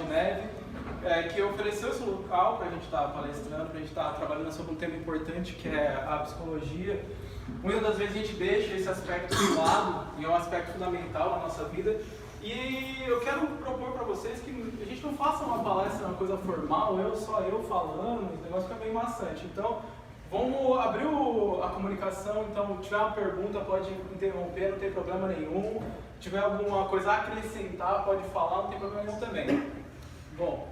Neve, que ofereceu esse local para a gente estar palestrando, para a gente estar trabalhando sobre um tema importante que é a psicologia. Muitas das vezes a gente deixa esse aspecto de lado, e é um aspecto fundamental na nossa vida. E eu quero propor para vocês que a gente não faça uma palestra, uma coisa formal, só eu falando, esse negócio fica bem maçante. Então, vamos abrir a comunicação, então, se tiver uma pergunta, pode interromper, não tem problema nenhum. Se tiver alguma coisa a acrescentar, pode falar, não tem problema nenhum também. Bom,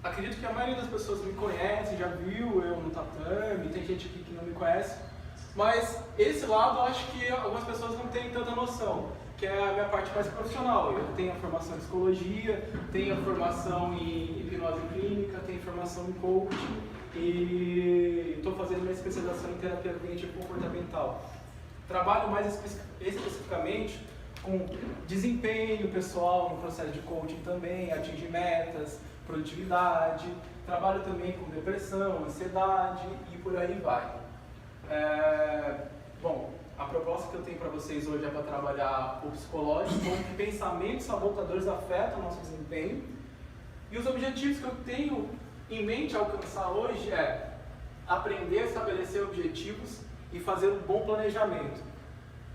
acredito que a maioria das pessoas me conhece, já viu eu no tatame, tem gente aqui que não me conhece, mas esse lado eu acho que algumas pessoas não têm tanta noção, que é a minha parte mais profissional. Eu tenho a formação em psicologia, tenho a formação em hipnose clínica, tenho formação em coaching e estou fazendo minha especialização em terapia cognitivo-comportamental. Trabalho mais especificamente com desempenho pessoal no processo de coaching também, atingir metas, produtividade, trabalho também com depressão, ansiedade e por aí vai. Bom, a proposta que eu tenho para vocês hoje é para trabalhar o psicológico, como que pensamentos sabotadores afetam o nosso desempenho. E os objetivos que eu tenho em mente alcançar hoje é aprender a estabelecer objetivos e fazer um bom planejamento.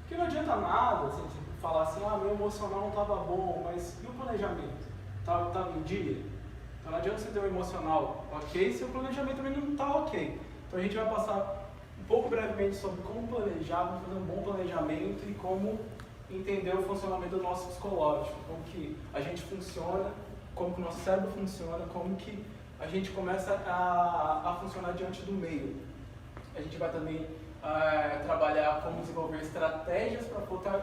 Porque não adianta nada assim, falar assim, meu emocional não estava bom, mas e o planejamento? Estava em dia? Então não adianta você ter um emocional ok se o planejamento também não está ok. Então a gente vai passar um pouco brevemente sobre como planejar, como fazer um bom planejamento e como entender o funcionamento do nosso psicológico, como que a gente funciona, como que o nosso cérebro funciona, como que a gente começa a funcionar diante do meio. A gente vai também trabalhar como desenvolver estratégias para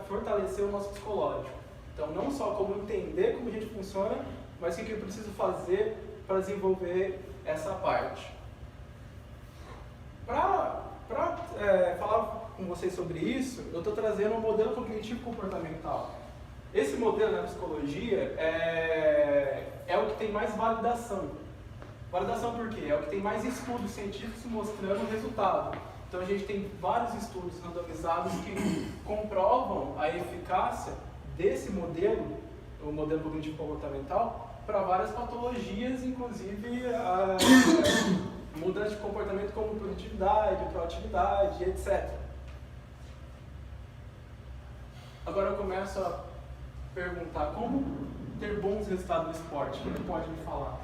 fortalecer o nosso psicológico. Então, não só como entender como a gente funciona, mas o que eu preciso fazer para desenvolver essa parte. Para falar com vocês sobre isso, eu estou trazendo um modelo cognitivo comportamental. Esse modelo na psicologia é o que tem mais validação. Validação por quê? É o que tem mais estudos científicos mostrando o resultado. Então a gente tem vários estudos randomizados que comprovam a eficácia desse modelo, o modelo cognitivo comportamental, para várias patologias, inclusive mudança de comportamento como produtividade, proatividade, etc. Agora eu começo a perguntar como ter bons resultados no esporte. Quem pode me falar?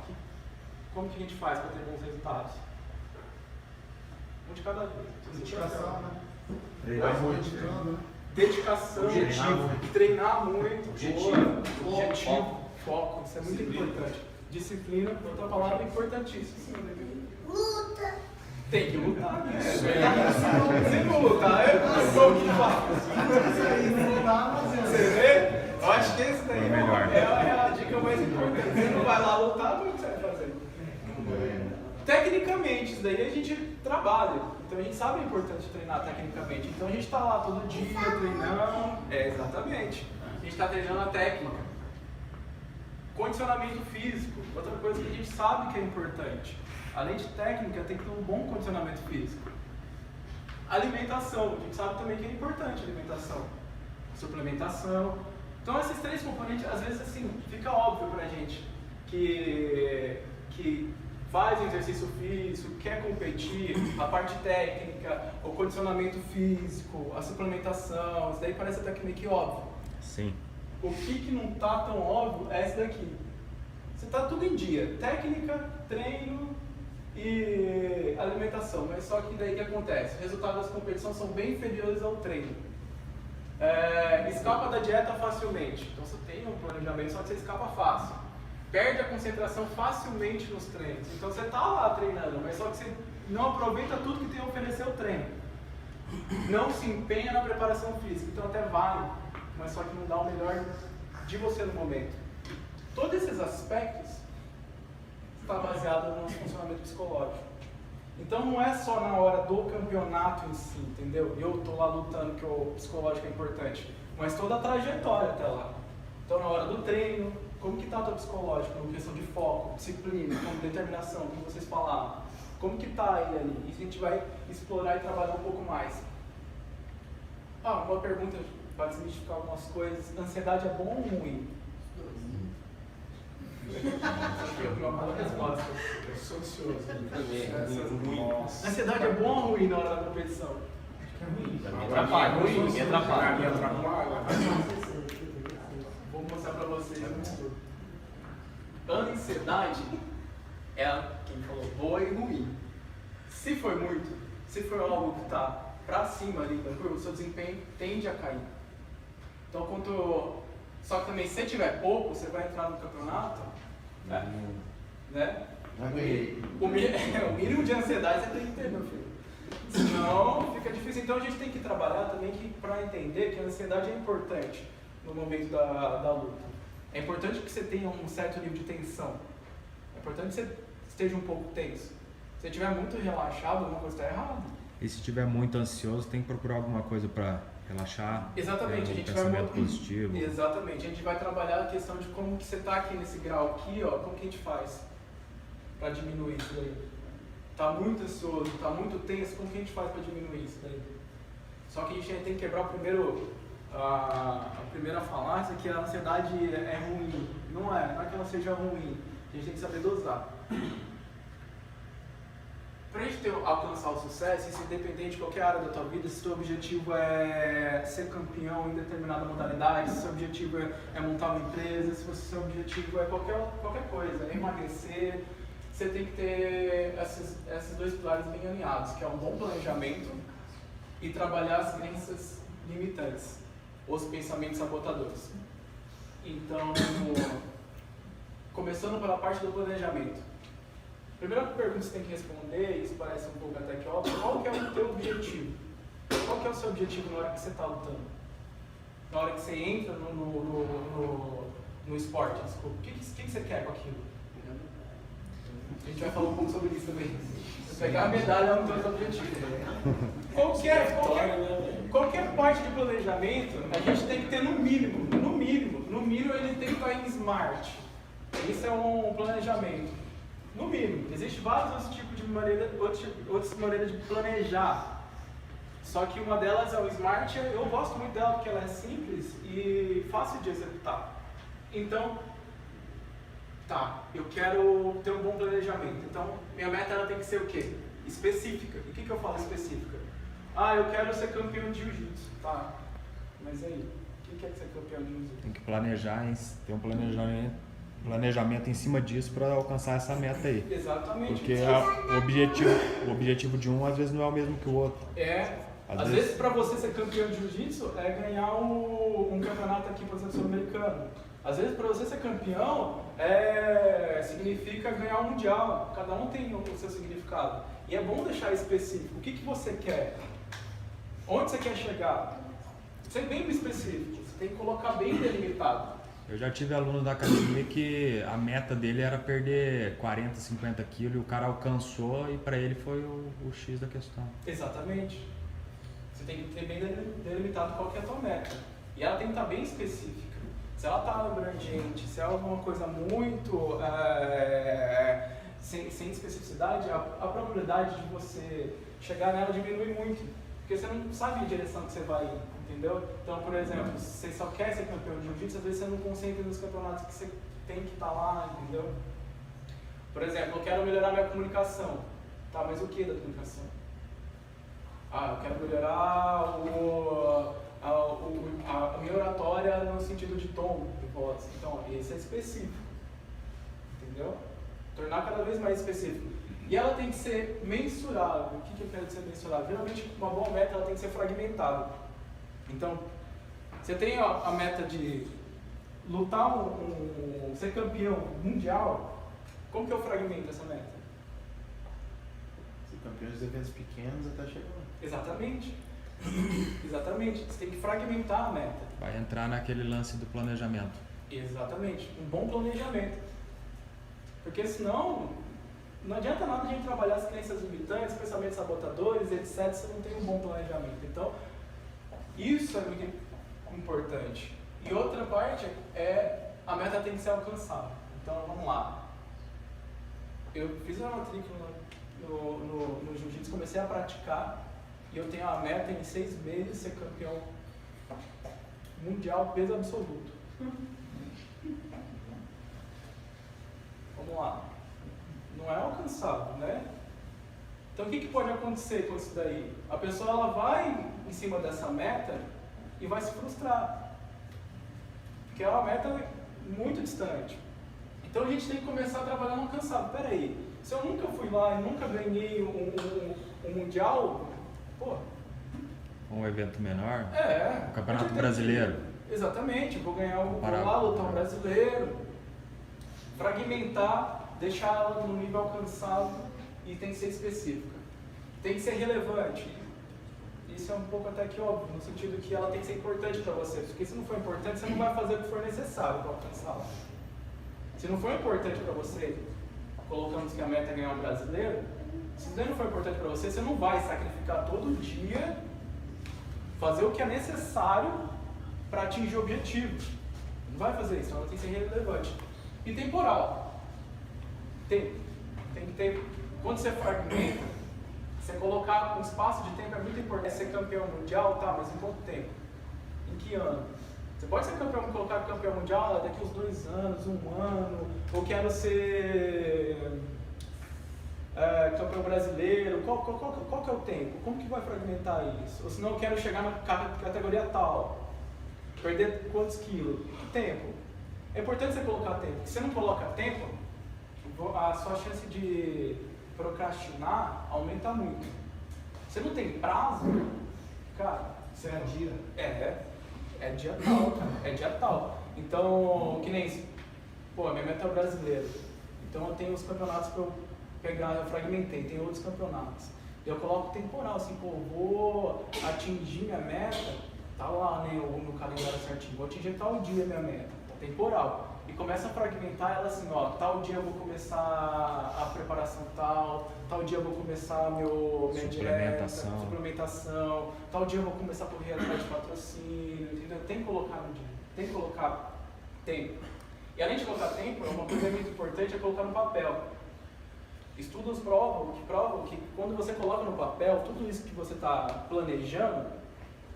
Como que a gente faz para ter bons resultados? Um de cada vez. Dedicação, né? Treinar muito. Dedicação, treinar muito, objetivo, foco, isso é muito importante. Disciplina, outra palavra importantíssima. Luta. Tem que lutar, né? Se não lutar, como que faz? Você vê? Eu acho que esse daí é a dica mais importante. Você não vai lá lutar, como você vai fazer? Tecnicamente, isso daí a gente trabalha. Então a gente sabe a importância de treinar tecnicamente. Então a gente está lá todo dia treinando. Exatamente. A gente está treinando a técnica. Condicionamento físico, outra coisa que a gente sabe que é importante. Além de técnica, tem que ter um bom condicionamento físico. Alimentação, a gente sabe também que é importante a alimentação. Suplementação. Então esses três componentes, às vezes assim, fica óbvio pra gente que faz exercício físico, quer competir, a parte técnica, o condicionamento físico, a suplementação, isso daí parece até que meio que óbvio. Sim. O que não está tão óbvio é esse daqui. Você está tudo em dia, técnica, treino e alimentação, mas só que daí o que acontece? Os resultados das competições são bem inferiores ao treino. Escapa da dieta facilmente, então você tem um planejamento, só que você escapa fácil. Perde a concentração facilmente nos treinos. Então você está lá treinando, mas só que você não aproveita tudo que tem a oferecer o treino. Não se empenha na preparação física, então até vale, mas só que não dá o melhor de você no momento. Todos esses aspectos estão baseados no nosso funcionamento psicológico. Então não é só na hora do campeonato em si, entendeu? Eu estou lá lutando que o psicológico é importante, mas toda a trajetória até lá. Então na hora do treino, como que está o teu psicológico, na questão de foco, disciplina, determinação, como vocês falaram? Como que está ele ali? Isso a gente vai explorar e trabalhar um pouco mais. Uma pergunta para desmistificar algumas coisas. Ansiedade é bom ou ruim? Aqui é uma boa resposta. Eu sou ansioso. Nossa. Ansiedade é bom ou ruim na hora da competição? Me atrapalha, ruim, me atrapalha. Me atrapalha. Vou mostrar pra vocês um estudo. Ansiedade é quem falou boa e ruim. Se for muito, se for algo que tá pra cima ali da curva, o seu desempenho tende a cair. Então, só que também, se tiver pouco, você vai entrar no campeonato, né? Já ganhei. O mínimo de ansiedade você tem que ter, meu filho. Senão, fica difícil. Então, a gente tem que trabalhar também para entender que a ansiedade é importante no momento da luta. É importante que você tenha um certo nível de tensão. É importante que você esteja um pouco tenso. Se você estiver muito relaxado, alguma coisa está errada. E se estiver muito ansioso, tem que procurar alguma coisa para relaxar. Exatamente, a gente pensamento vai positivo. Exatamente, a gente vai trabalhar a questão de como que você está aqui nesse grau aqui, ó, como que a gente faz para diminuir isso daí. Tá muito ansioso, tá muito tenso, como que a gente faz para diminuir isso daí? Só que a gente tem que quebrar a primeira falácia que a ansiedade é ruim. Não é que ela seja ruim. A gente tem que saber dosar. Para a gente alcançar o sucesso, isso independente de qualquer área da tua vida, se o teu objetivo é ser campeão em determinada modalidade, se o seu objetivo é montar uma empresa, se o seu objetivo é qualquer coisa, emagrecer, você tem que ter esses dois pilares bem alinhados, que é um bom planejamento e trabalhar as crenças limitantes, os pensamentos sabotadores. Então, começando pela parte do planejamento. A primeira pergunta que você tem que responder, e isso parece um pouco até que óbvio, qual que é o teu objetivo? Qual que é o seu objetivo na hora que você está lutando? Na hora que você entra no esporte, desculpa. O que você quer com aquilo? A gente vai falar um pouco sobre isso também. Você pegar a medalha é um dos seus objetivos. Qualquer parte de planejamento, a gente tem que ter no mínimo ele tem que estar em SMART. Isso é um planejamento. No mínimo, existem vários outros tipos de outras maneiras de planejar. Só que uma delas é o SMART, eu gosto muito dela porque ela é simples e fácil de executar. Então, eu quero ter um bom planejamento. Então, minha meta ela tem que ser o quê? Específica. E o que eu falo específica? Eu quero ser campeão de jiu-jitsu. Tá, mas aí, o que é ser campeão de jiu-jitsu? Tem que planejar, ter um planejamento em cima disso para alcançar essa meta aí. Exatamente. Porque o objetivo de um às vezes não é o mesmo que o outro. Às vezes para você ser campeão de jiu-jitsu é ganhar um campeonato aqui, por exemplo, sul-americano. Às vezes para você ser campeão significa ganhar um mundial. Cada um tem o seu significado. E é bom deixar específico. O que você quer? Onde você quer chegar? Ser bem específico. Você tem que colocar bem delimitado. Eu já tive aluno da academia que a meta dele era perder 40, 50 quilos e o cara alcançou e para ele foi o X da questão. Exatamente. Você tem que ter bem delimitado qual que é a tua meta. E ela tem que estar bem específica. Se ela está abrangente, se é alguma coisa muito sem especificidade, a probabilidade de você chegar nela diminui muito. Porque você não sabe a direção que você vai ir, entendeu? Então, por exemplo, se você só quer ser campeão de jiu-jitsu, às vezes você não concentra nos campeonatos que você tem que estar lá, entendeu? Por exemplo, eu quero melhorar minha comunicação. Tá, mas o que da comunicação? Eu quero melhorar a minha oratória no sentido de tom de voz. Então, esse é específico, entendeu? Tornar cada vez mais específico. E ela tem que ser mensurável. O que eu quero dizer mensurável? Geralmente, uma boa meta ela tem que ser fragmentada. Então, você tem a meta de lutar, ser campeão mundial. Como que eu fragmento essa meta? Ser campeão de eventos pequenos até chegar lá. Exatamente. Exatamente. Você tem que fragmentar a meta. Vai entrar naquele lance do planejamento. Exatamente. Um bom planejamento. Porque senão, não adianta nada a gente trabalhar as crenças limitantes, pensamentos sabotadores, etc., se não tem um bom planejamento. Então, isso é muito importante. E outra parte a meta tem que ser alcançada. Então, vamos lá. Eu fiz uma matrícula no jiu-jitsu, comecei a praticar e eu tenho a meta em 6 meses ser campeão mundial peso absoluto. vamos lá, não é alcançável, né? Então o que pode acontecer com isso daí? A pessoa ela vai em cima dessa meta e vai se frustrar, porque é uma meta muito distante. Então a gente tem que começar a trabalhar no alcançável. Peraí, se eu nunca fui lá e nunca ganhei um mundial, pô... Um evento menor? É. O Campeonato Brasileiro. Exatamente, vou lá lutar um brasileiro, fragmentar, deixar ela no nível alcançável e tem que ser específica. Tem que ser relevante. Isso é um pouco até que óbvio, no sentido que ela tem que ser importante para você, porque se não for importante, você não vai fazer o que for necessário para alcançá-la. Se não for importante para você, colocamos que a meta é ganhar um brasileiro, se isso não for importante para você, você não vai sacrificar todo dia, fazer o que é necessário para atingir o objetivo. Não vai fazer isso, ela tem que ser relevante. E temporal. Tem que ter. Quando você fragmenta, você colocar um espaço de tempo é muito importante. Ser campeão mundial, tá, mas em quanto tempo? Em que ano? Você pode ser campeão, colocar campeão mundial daqui uns 2 anos, 1 ano, ou quero ser campeão brasileiro, qual que é o tempo? Como que vai fragmentar isso? Ou senão eu quero chegar na categoria tal, perder quantos quilos? Que tempo? É importante você colocar tempo, porque se você não coloca tempo, a sua chance de procrastinar aumenta muito. Você não tem prazo, cara, Você adia. é dia tal, cara, é dia tal. Então, que nem, pô, minha meta é o brasileiro. Então eu tenho os campeonatos para eu pegar, eu fragmentei, tem outros campeonatos. Eu coloco temporal, assim, pô, vou atingir minha meta, tá lá, né, no calendário certinho, vou atingir tal dia minha meta, tá temporal. E começa a fragmentar ela assim, ó, tal dia eu vou começar a preparação tal dia eu vou começar minha dieta, suplementação, tal dia eu vou começar a correr atrás de patrocínio, entendeu? Tem que colocar no dia, tem que colocar tempo. E além de colocar tempo, uma coisa muito importante é colocar no papel. Estudos provam que quando você coloca no papel tudo isso que você está planejando,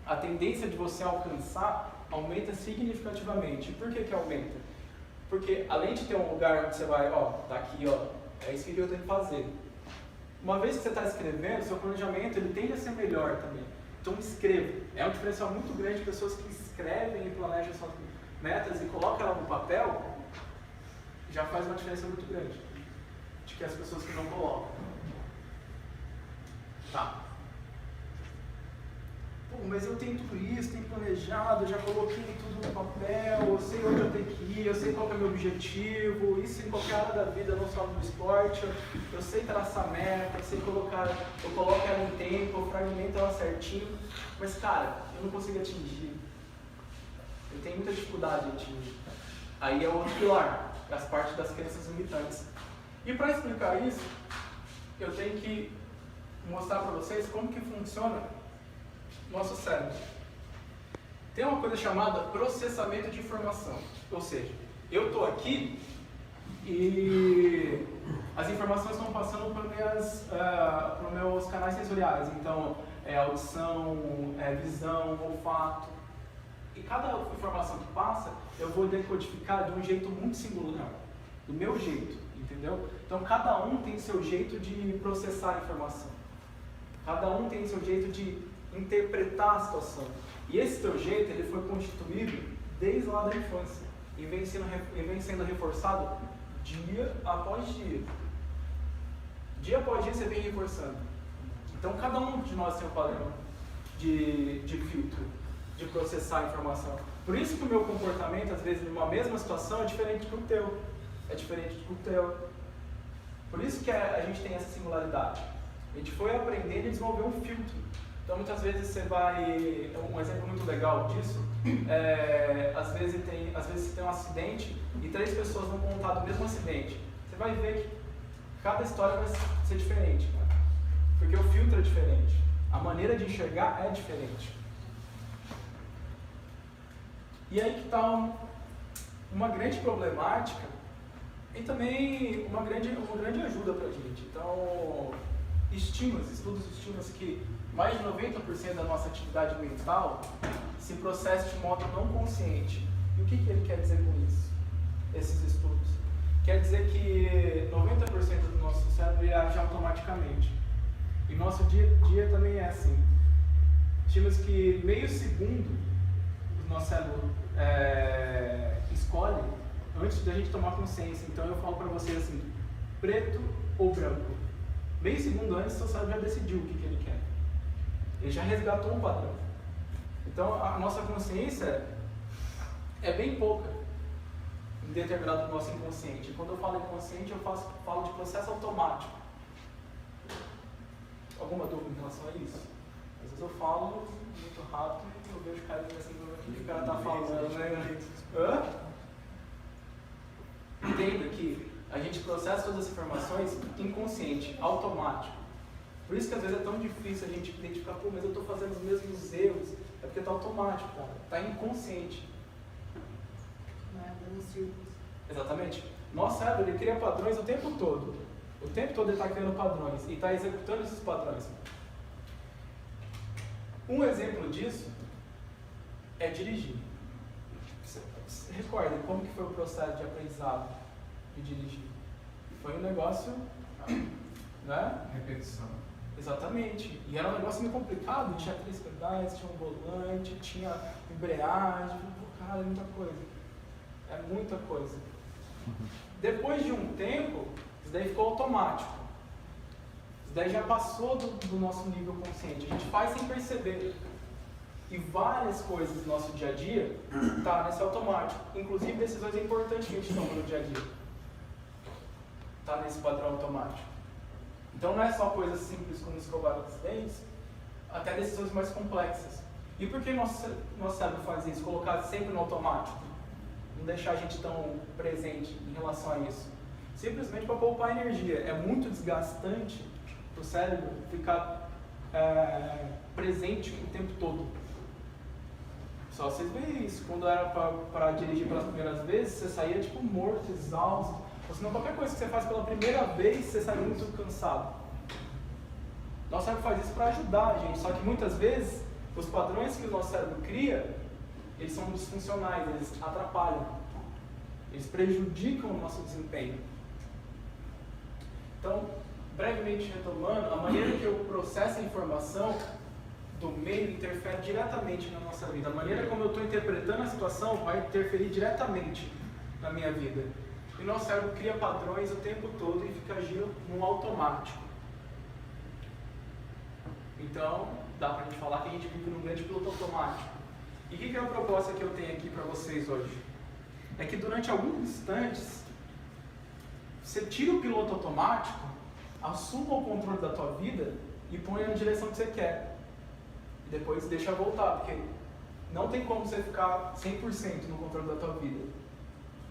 a tendência de você alcançar aumenta significativamente. Por que aumenta? Porque além de ter um lugar onde você vai, ó, tá aqui, ó, é isso que eu tenho que fazer. Uma vez que você está escrevendo, seu planejamento ele tende a ser melhor também. Então escreva. É um diferencial muito grande de pessoas que escrevem e planejam suas metas e colocam ela no papel, já faz uma diferença muito grande de que as pessoas que não colocam. Tá. Pô, mas eu tenho tudo isso, tenho planejado, já coloquei tudo no papel, eu sei onde eu tenho que ir, eu sei qual é o meu objetivo, isso em qualquer área da vida, não só no esporte, eu sei traçar meta, eu sei colocar, eu coloco ela em tempo, eu fragmento ela certinho, mas cara, eu não consigo atingir. Eu tenho muita dificuldade em atingir. Aí é o outro pilar, as partes das crenças limitantes. E para explicar isso, eu tenho que mostrar para vocês como que funciona nosso cérebro. Tem uma coisa chamada processamento de informação. Ou seja, eu estou aqui e as informações estão passando para meus canais sensoriais. Então, audição, visão, olfato. E cada informação que passa, eu vou decodificar de um jeito muito singular, do meu jeito, entendeu? Então, cada um tem seu jeito de processar a informação. Cada um tem seu jeito de interpretar a situação. E esse teu jeito, ele foi constituído desde lá da infância e vem sendo reforçado dia após dia. Dia após dia você vem reforçando. Então cada um de nós tem um padrão de filtro, de processar a informação. Por isso que o meu comportamento, às vezes, numa mesma situação, é diferente do teu. É diferente do teu. Por isso que a gente tem essa singularidade. A gente foi aprendendo e desenvolver um filtro. Então, muitas vezes você vai... Um exemplo muito legal disso, às vezes você tem um acidente e 3 pessoas vão contar do mesmo acidente. Você vai ver que cada história vai ser diferente, cara. Porque o filtro é diferente. A maneira de enxergar é diferente. E aí que está uma grande problemática e também uma grande ajuda para a gente. Então, estudos estimam que mais de 90% da nossa atividade mental se processa de modo não consciente. E o que ele quer dizer com isso? Esses estudos. quer dizer que 90% do nosso cérebro ele age automaticamente. E nosso dia a dia também é assim. Estima-se que meio segundo o nosso cérebro escolhe antes da gente tomar consciência. Então eu falo para vocês assim, preto ou branco. Meio segundo antes, seu cérebro já decidiu o que ele quer. Ele já resgatou um padrão. Então a nossa consciência é bem pouca em determinado do nosso inconsciente. Quando eu falo inconsciente, eu falo de processo automático. Alguma dúvida em relação a isso? Às vezes eu falo muito rápido e eu vejo o cara assim, o que o cara está falando, né? Hã? Entenda que a gente processa todas as informações inconsciente, automático. Por isso que às vezes é tão difícil a gente identificar, pô, mas eu estou fazendo os mesmos erros. É porque está automático, cara. Está inconsciente. Não é dando círculos. Exatamente. Nosso cérebro, ele cria padrões o tempo todo. O tempo todo ele está criando padrões e está executando esses padrões. Um exemplo disso é dirigir. Você recorda como que foi o processo de aprendizado de dirigir? Foi um negócio, né? Repetição. Exatamente. E era um negócio meio complicado, tinha 3 pedais, tinha um volante, tinha embreagem, pô, cara, é muita coisa. É muita coisa. Depois de um tempo, isso daí ficou automático. Isso daí já passou do nosso nível consciente. A gente faz sem perceber. E várias coisas do nosso dia a dia tá nesse automático. Inclusive decisões importantes que a gente toma no dia a dia. Tá nesse padrão automático. Então não é só coisas simples como escovar os dentes, até decisões mais complexas. E por que nosso cérebro faz isso? Colocar sempre no automático? Não deixar a gente tão presente em relação a isso. Simplesmente para poupar energia. É muito desgastante para o cérebro ficar presente o tempo todo. Só vocês veem isso. Quando era para dirigir pelas primeiras vezes, você saía tipo morto, exausto. Ou senão qualquer coisa que você faz pela primeira vez, você sai muito cansado. Nosso cérebro faz isso para ajudar a gente, só que muitas vezes os padrões que o nosso cérebro cria, eles são disfuncionais, eles atrapalham, eles prejudicam o nosso desempenho. Então, brevemente retomando, a maneira que eu processo a informação do meio interfere diretamente na nossa vida. A maneira como eu estou interpretando a situação vai interferir diretamente na minha vida. E o nosso cérebro cria padrões o tempo todo e fica agindo no automático. Então, dá pra gente falar que a gente vive num grande piloto automático. E o que é a proposta que eu tenho aqui para vocês hoje? É que durante alguns instantes, você tira o piloto automático, assuma o controle da tua vida e põe na direção que você quer. E depois deixa voltar, porque não tem como você ficar 100% no controle da tua vida.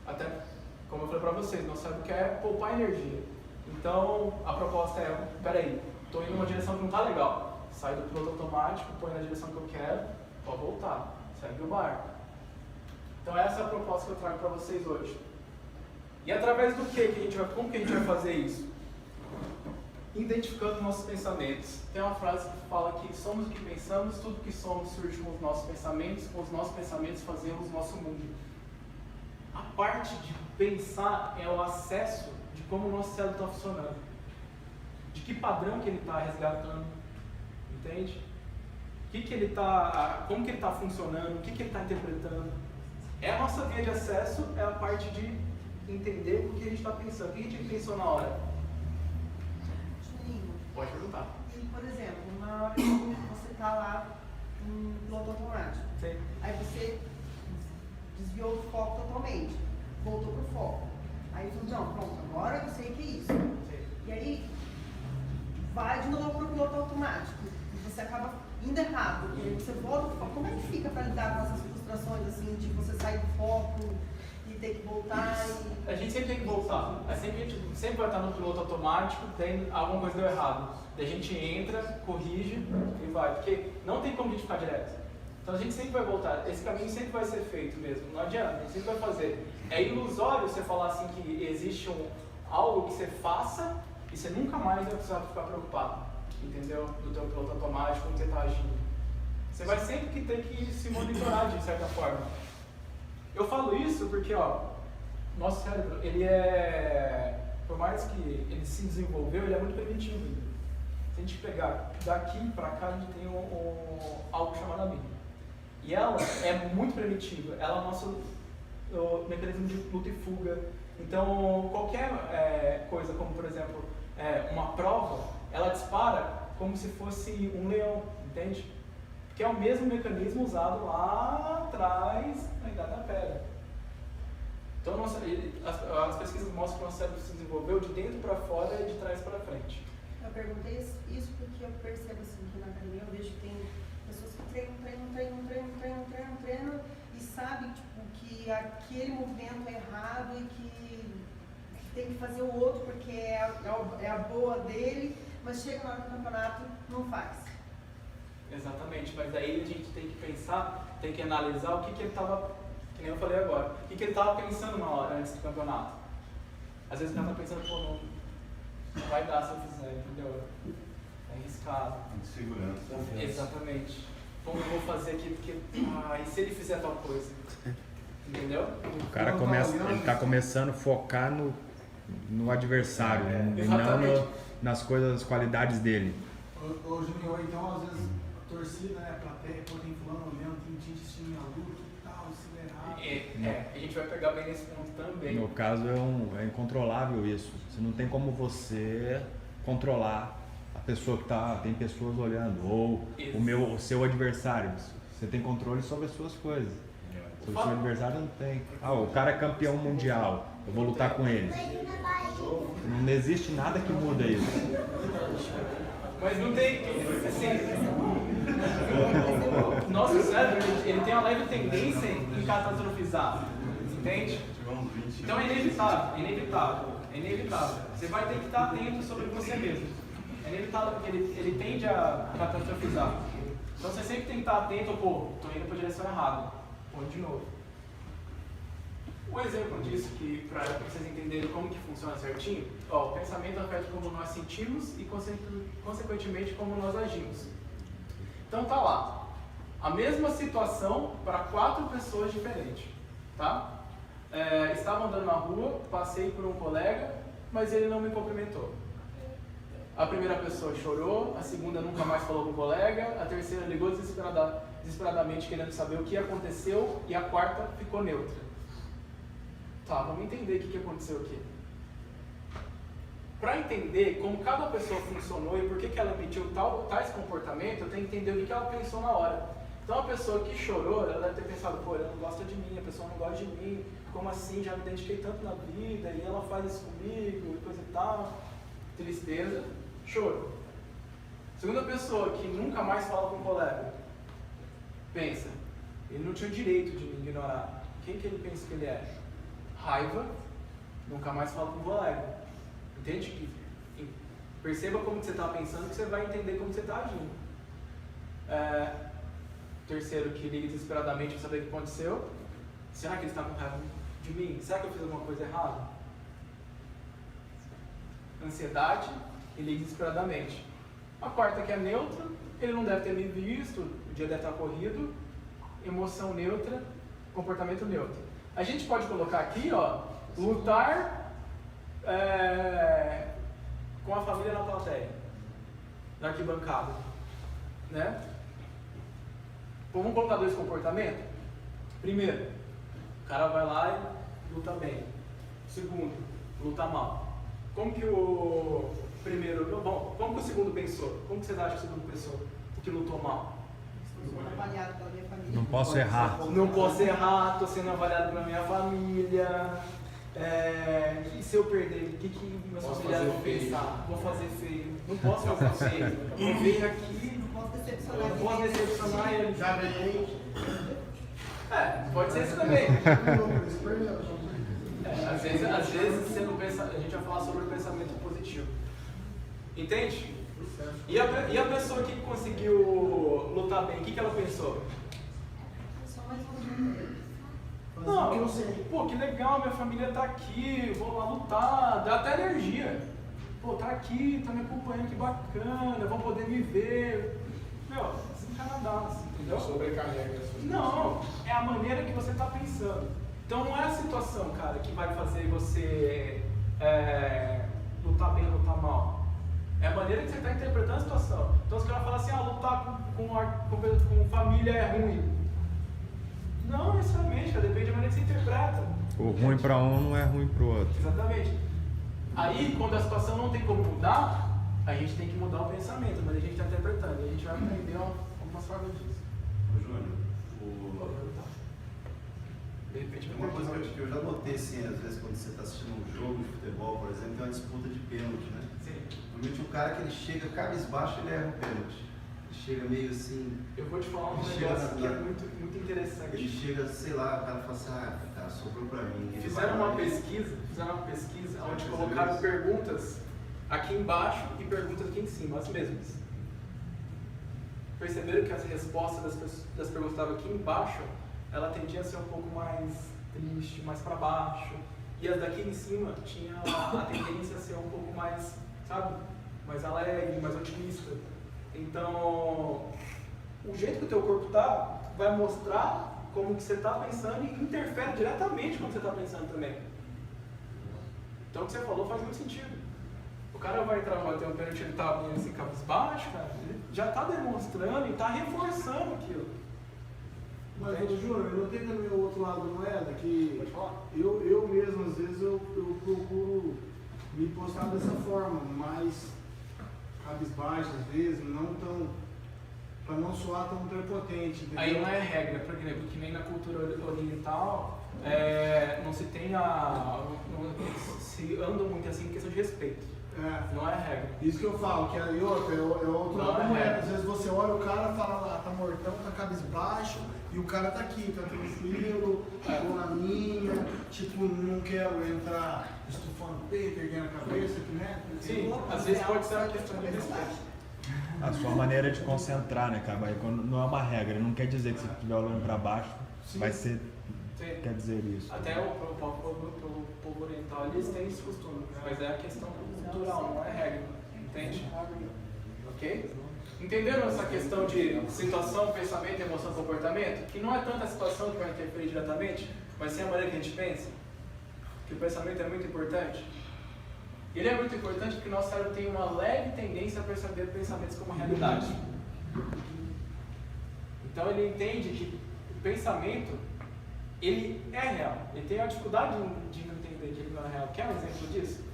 Até, como eu falei para vocês, nosso cérebro quer poupar energia. Então, a proposta é, peraí, estou indo numa direção que não está legal. Sai do piloto automático, põe na direção que eu quero, pode voltar, segue o barco. Então essa é a proposta que eu trago para vocês hoje. E através do que a gente vai, como que a gente vai fazer isso? Identificando nossos pensamentos. Tem uma frase que fala que somos o que pensamos, tudo que somos surge com os nossos pensamentos fazemos o nosso mundo. A parte de pensar é o acesso de como o nosso cérebro está funcionando. De que padrão que ele está resgatando. Entende? Como que ele está funcionando, o que ele está interpretando. É a nossa via de acesso, é a parte de entender o que a gente está pensando. O que a gente pensou na hora? Juninho, Pode perguntar. e por exemplo, na hora que você está lá no piloto automático, Sim. aí você desviou o foco totalmente, voltou pro foco. Aí falou, não, pronto, agora eu sei o que é isso. Sim. E aí vai de novo pro piloto automático. E você acaba indo errado. E aí você volta pro foco. Como é que fica para lidar com essas frustrações, assim, de você sair do foco e ter que voltar e... A gente sempre tem que voltar. A gente sempre vai estar no piloto automático, tem alguma coisa deu errado. Daí a gente entra, corrige e vai. Porque não tem como a gente ficar direto. Então a gente sempre vai voltar. Esse caminho sempre vai ser feito mesmo. Não adianta, a gente sempre vai fazer. É ilusório você falar assim que existe algo que você faça e você nunca mais vai precisar ficar preocupado. Entendeu? Do teu piloto automático, como você está agindo. Você vai sempre ter que se monitorar de certa forma. Eu falo isso porque, ó, nosso cérebro, por mais que ele se desenvolveu, ele é muito primitivo ainda. Se a gente pegar daqui para cá, a gente tem algo chamado amígdala. E ela é muito primitiva, ela é o nosso mecanismo de luta e fuga. Então, qualquer coisa, como por exemplo, uma prova, ela dispara como se fosse um leão, entende? Porque é o mesmo mecanismo usado lá atrás, na Idade da Pedra. Então, as pesquisas mostram que o nosso cérebro se desenvolveu de dentro para fora e de trás para frente. Eu perguntei isso porque eu percebo assim, que na academia eu vejo que tem pessoas que treinam e sabem tipo, que aquele movimento é errado e que tem que fazer o outro porque é a boa dele, mas chega na hora do campeonato não faz. Exatamente, mas daí a gente tem que pensar, tem que analisar o que ele estava, que nem eu falei agora, o que ele estava pensando na hora antes do campeonato. Às vezes o cara está pensando, pô, não vai dar se eu fizer, entendeu? É arriscado. Insegurança. Exatamente. Como eu vou fazer aqui, porque, e se ele fizer tal coisa? Entendeu? O cara ele tá começando a focar no adversário, e não nas coisas, as qualidades dele. Ô Juninho, então às vezes a torcida, né, a plateia, pô, tem fulano olhando, tem gente assistindo a luta e tal, acelerado. A gente vai pegar bem nesse ponto também. No caso é incontrolável isso. Você não tem como você controlar a pessoa que tem pessoas olhando, ou o seu adversário. Você tem controle sobre as suas coisas. Sobre o seu adversário não tem. O cara é campeão mundial, eu vou lutar com ele. Não existe nada que muda isso. Mas não tem, assim, nosso cérebro, ele tem uma leve tendência em catastrofizar, entende? Então é inevitável. Você vai ter que estar atento sobre você mesmo. É inevitável porque ele tende a catastrofizar. Então você sempre tem que estar atento, pô, tô indo para a direção errada, pô, de novo. Um exemplo disso, para vocês entenderem como que funciona certinho, o pensamento afeta como nós sentimos e, consequentemente, como nós agimos. Então tá lá, a mesma situação para 4 pessoas diferentes, tá? Estava andando na rua, passei por um colega, mas ele não me cumprimentou. A primeira pessoa chorou, a segunda nunca mais falou com o colega, a terceira ligou desesperadamente querendo saber o que aconteceu e a quarta ficou neutra. Tá, vamos entender o que aconteceu aqui. Para entender como cada pessoa funcionou e por que ela emitiu tais comportamentos, eu tenho que entender o que ela pensou na hora. Então a pessoa que chorou, ela deve ter pensado, pô, ela não gosta de mim, a pessoa não gosta de mim, como assim, já me identifiquei tanto na vida, e ela faz isso comigo, e coisa e tal. Tristeza, choro. Segunda pessoa que nunca mais fala com o colega, pensa, ele não tinha o direito de me ignorar. Quem que ele pensa que ele é? Raiva, nunca mais fala com o colega. Entende? Perceba como que você está pensando, que você vai entender como você está agindo. Terceiro, que liga desesperadamente para saber o que aconteceu. Será que ele está com raiva de mim? Será que eu fiz alguma coisa errada? Ansiedade e liga desesperadamente. A quarta, que é neutra, ele não deve ter me visto, o dia deve estar corrido. Emoção neutra, comportamento neutro. A gente pode colocar aqui, lutar com a família na plateia, na arquibancada, né? Vamos colocar 2 comportamentos? Primeiro, o cara vai lá e luta bem. Segundo, luta mal. Como que o primeiro, como que o segundo pensou? Como que vocês acham que o segundo pensou? O que lutou mal? Estou sendo avaliado pela minha família. Não posso errar. Não posso errar, estou sendo avaliado pela minha família. E se eu perder, o que meus familiares vão pensar? Vou fazer feio. Não posso fazer feio. Eu venho aqui, Não posso decepcionar. não posso decepcionar ele. Já ganhei. Pode ser isso também. Às vezes você não pensa, a gente vai falar sobre o pensamento positivo. Entende? E a pessoa que conseguiu lutar bem, o que ela pensou? Só mais um. Não, pô, que legal, minha família tá aqui, vou lá lutar, dá até energia. Pô, tá aqui, tá me acompanhando, que bacana, vão poder me ver. Meu, desencanadaço, entendeu? Sobrecarrega. Não, é a maneira que você tá pensando. Então não é a situação, cara, que vai fazer você lutar bem ou lutar mal. É a maneira que você está interpretando a situação. Então os caras falam assim, lutar com família é ruim. Não necessariamente, cara, depende da maneira que você interpreta. O ruim para um não é ruim para o outro. Exatamente. Aí, quando a situação não tem como mudar, a gente tem que mudar o pensamento, mas a gente está interpretando. E a gente vai aprender algumas formas disso. Ô, Júnior, De repente, uma coisa que eu já notei, assim, às vezes quando você está assistindo um jogo de futebol, por exemplo, tem uma disputa de pênalti, né? Sim. Normalmente o cara que ele chega cabisbaixo, ele erra o pênalti. Ele chega meio assim... Eu vou te falar um Ele negócio chega que é na- muito, muito interessante. Ele chega, sei lá, o cara fala assim, cara, sobrou pra mim. Ele Fizeram vai uma lá e- pesquisa onde colocaram perguntas aqui embaixo e perguntas aqui em cima, as mesmas. Perceberam que as respostas das perguntas que estavam aqui embaixo, ela tendia a ser um pouco mais triste, mais para baixo. E as daqui em cima tinha a tendência a ser um pouco mais, sabe, mais alegre, mais otimista. Então, o jeito que o teu corpo tá vai mostrar como que você está pensando e interfere diretamente como você está pensando também. Então o que você falou faz muito sentido. O cara vai entrar no bater um pênalti, ele tá vindo assim, cabisbaixo, cara, ele já está demonstrando e está reforçando aquilo. Mas, Entende? ô, Júnior, eu tenho também o outro lado da moeda, que Pode falar? eu mesmo, às vezes, eu procuro me postar dessa forma, mais cabisbaixo, às vezes, não tão, para não soar tão prepotente, entendeu? Aí não é regra, por exemplo, que nem na cultura oriental não se tem não se andam muito assim em questão de respeito. É. Não é regra. Isso que eu falo, que aí outra, é outro Não lado da é moeda. regra. Às vezes você olha o cara e fala lá, tá mortão, tá cabisbaixo, e o cara tá aqui, tá tranquilo, tô na minha, tipo, não quero entrar estufando o peito, erguendo a cabeça, que, né? Sim, às vezes pode ser uma questão de respeito. A sua maneira de concentrar, né, cara? Aí quando não é uma regra, não quer dizer que se estiver olhando para baixo, Sim. vai ser. Sim. Quer dizer isso. Até o povo oriental, eles têm esse costume, mas é a questão cultural, não é regra, entende? Ok? Entenderam essa questão de situação, pensamento, emoção, comportamento? Que não é tanta a situação que vai interferir diretamente, mas sim a maneira que a gente pensa? Que o pensamento é muito importante? Ele é muito importante porque o nosso cérebro tem uma leve tendência a perceber pensamentos como realidade. Então ele entende que o pensamento, ele é real. Ele tem a dificuldade de não entender que ele não é real. Quer um exemplo disso?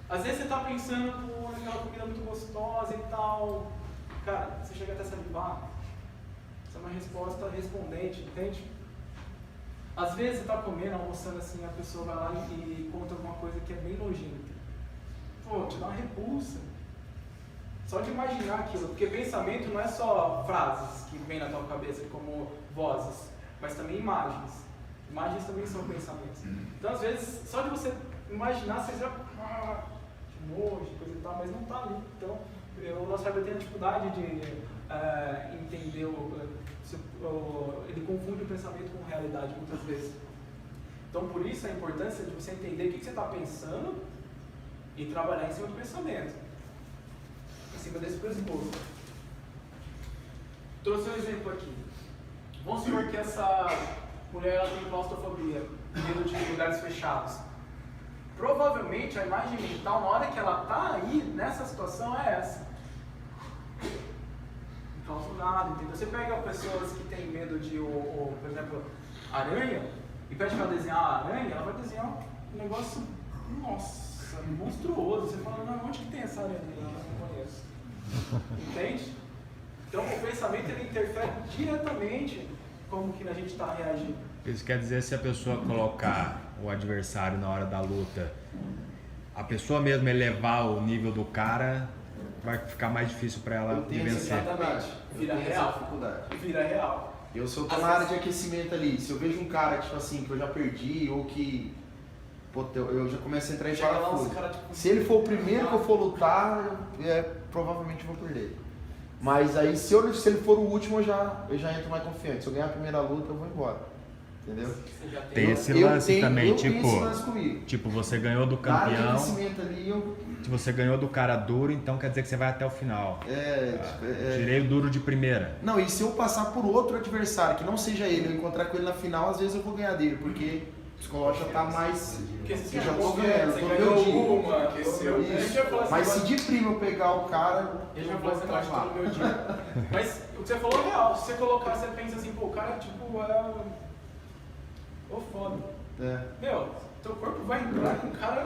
Às vezes você está pensando, pô, aquela comida muito gostosa e tal. Cara, você chega até salivar. Isso é uma resposta respondente, entende? Às vezes você está comendo, almoçando assim, a pessoa vai lá e conta alguma coisa que é bem nojenta. Pô, te dá uma repulsa. Só de imaginar aquilo, porque pensamento não é só frases que vêm na tua cabeça como vozes, mas também imagens. Imagens também são pensamentos. Então, às vezes, só de você imaginar, você já... que nojo, coisa e tal, mas não está ali. Então, o nosso cérebro tem a dificuldade de entender, ele confunde o pensamento com realidade muitas vezes. Então, por isso a importância de você entender o que você está pensando e trabalhar em cima do pensamento. Em cima desse pressuposto. Trouxe um exemplo aqui. Vamos supor que essa mulher ela tem claustrofobia, medo de lugares fechados. Provavelmente a imagem mental, na hora que ela está aí, nessa situação, é essa. Enclausurada, entendeu? Você pega pessoas que têm medo de, por exemplo, aranha, e pede para ela desenhar a aranha, ela vai desenhar um negócio, nossa, monstruoso. Você fala, não, onde que tem essa aranha? Eu não conheço. Entende? Então o pensamento ele interfere diretamente como que a gente está reagindo. Isso quer dizer, se a pessoa colocar o adversário na hora da luta, a pessoa mesmo elevar o nível do cara, vai ficar mais difícil para ela Eu de tenho essa vencer. dificuldade. Vira Eu tenho real. essa dificuldade. Vira real. Se eu tô Às na área vezes- de aquecimento ali, se eu vejo um cara, tipo assim, que eu já perdi ou que... Pô, eu já começo a entrar em Chega lá, parafuso. os caras, tipo, Se ele for o primeiro que eu for lutar, provavelmente eu vou perder. Mas aí, se ele for o último, eu já entro mais confiante. Se eu ganhar a primeira luta, eu vou embora. Entendeu? Você já Tem esse Eu lance tenho- também, eu tenho esse lance tipo, comigo. tipo, você ganhou do Na área de campeão, crescimento ali, se você ganhou do cara duro, então quer dizer que você vai até o final. Tirei o duro de primeira. Não, e se eu passar por outro adversário, que não seja ele, eu encontrar com ele na final, às vezes eu vou ganhar dele, porque o psicológico já tá mais... Porque se Eu já você tô ganhando, você tô no ganhou meu dia. uma, aqueceu. Isso. A gente vai falar assim, Mas agora- se de primo eu pegar o cara, A gente eu vai vou falar esse negócio travar. todo meu dia. Mas o que você falou é real. Se você colocar, você pensa assim, pô, o cara tipo é. Ô, foda. É. Meu, teu corpo vai entrar com o cara.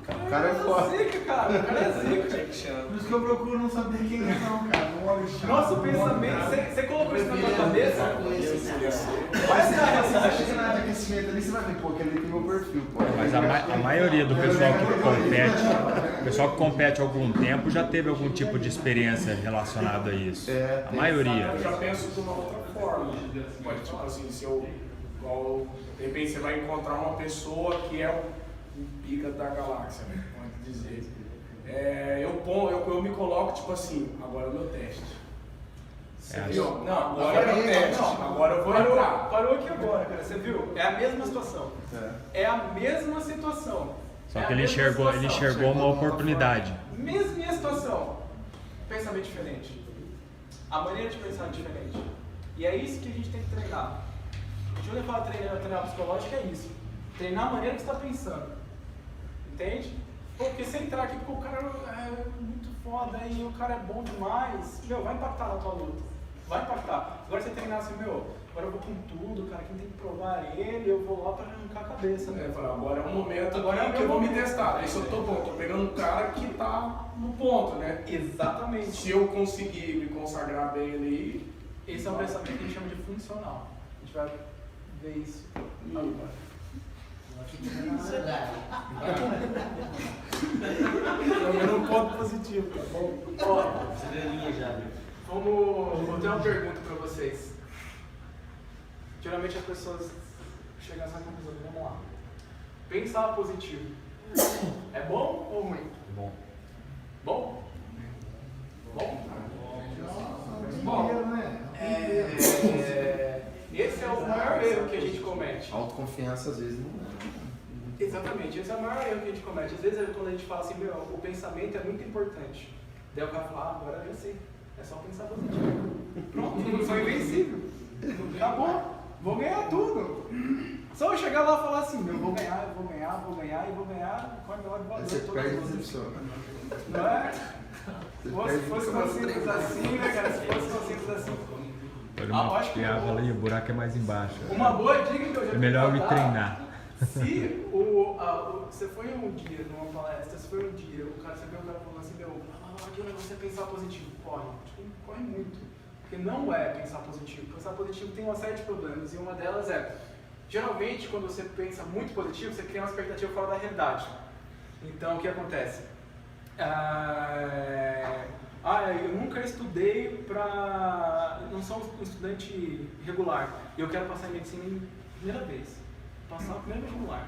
O cara é foda. zica, cara. O cara é zica. Por isso que eu procuro não saber quem é não, cara. Não olho o chão. Nosso pensamento, você colocou isso na tua cabeça? Mas se você chega na área de aquecimento ali, você vai ver, pô, aquele ali tem meu perfil, pô. Mas a maioria do pessoal que compete há algum tempo já teve algum tipo de experiência relacionada a isso. É, A tem. maioria. Eu já penso de uma outra forma. Pode, tipo assim, se eu. Igual, de repente você vai encontrar uma pessoa que é o pica da galáxia, né? Pode dizer. Eu me coloco, tipo assim, agora é o meu teste. Você viu? Não, agora é o meu teste. Agora eu vou entrar. Parou aqui agora, cara. Você viu? É a mesma situação. É a mesma situação. Só É que a ele mesma situação. enxergou uma oportunidade. Mesma situação. Pensamento diferente. A maneira de pensar é diferente. E é isso que a gente tem que treinar. A Júlia fala treinar psicológico, é isso. Treinar a maneira que você está pensando. Entende? Porque se entrar aqui, porque o cara é muito foda e o cara é bom demais, meu, vai impactar na tua luta. Vai impactar. Agora você treinar assim, meu, agora eu vou com tudo, cara, quem tem que provar é ele, eu vou lá pra arrancar a cabeça, né? Agora é um momento Agora é o que meu eu vou me momento. testar. Aí se eu tô bom, tô pegando um cara que tá no ponto, né? Exatamente. Se eu conseguir me consagrar bem ali, Esse é um pensamento que a gente chama de funcional. A gente vai ver isso agora. é um ponto positivo, tá bom? Eu tenho uma pergunta pra vocês. Geralmente as pessoas chegam a essa conclusão. Vamos lá. Pensar positivo. É bom ou ruim? Bom. Bom? Bom? Dinheiro, né? Esse é o maior erro que a gente comete. Autoconfiança às vezes não é. Exatamente, esse é o maior erro que a gente comete. Às vezes quando a gente fala assim, meu, o pensamento é muito importante. Daí o cara fala, agora eu já sei. É só pensar positivo. Pronto, eu sou invencível. Acabou. Vou ganhar tudo. Só eu chegar lá e falar assim, eu vou ganhar, eu vou ganhar, vou ganhar e vou ganhar. Quando eu vou Aí você perde a decepção. Não é? Se fosse tão simples assim, né, cara? Se fosse tão simples assim. Olha Ah, uma acho que piaba ali, o buraco é mais embaixo. Uma boa dica que eu já É melhor vou me dar, treinar. Se você foi um dia numa palestra, se foi um dia, o cara falando assim, meu, aqui o negócio é pensar positivo. Corre, tipo, corre muito. Porque não é pensar positivo. Pensar positivo tem uma série de problemas e uma delas é, geralmente quando você pensa muito positivo, você cria uma expectativa fora da realidade. Então o que acontece? Eu nunca estudei pra... não sou um estudante regular e eu quero passar em medicina em primeira vez. Passar o primeiro vestibular.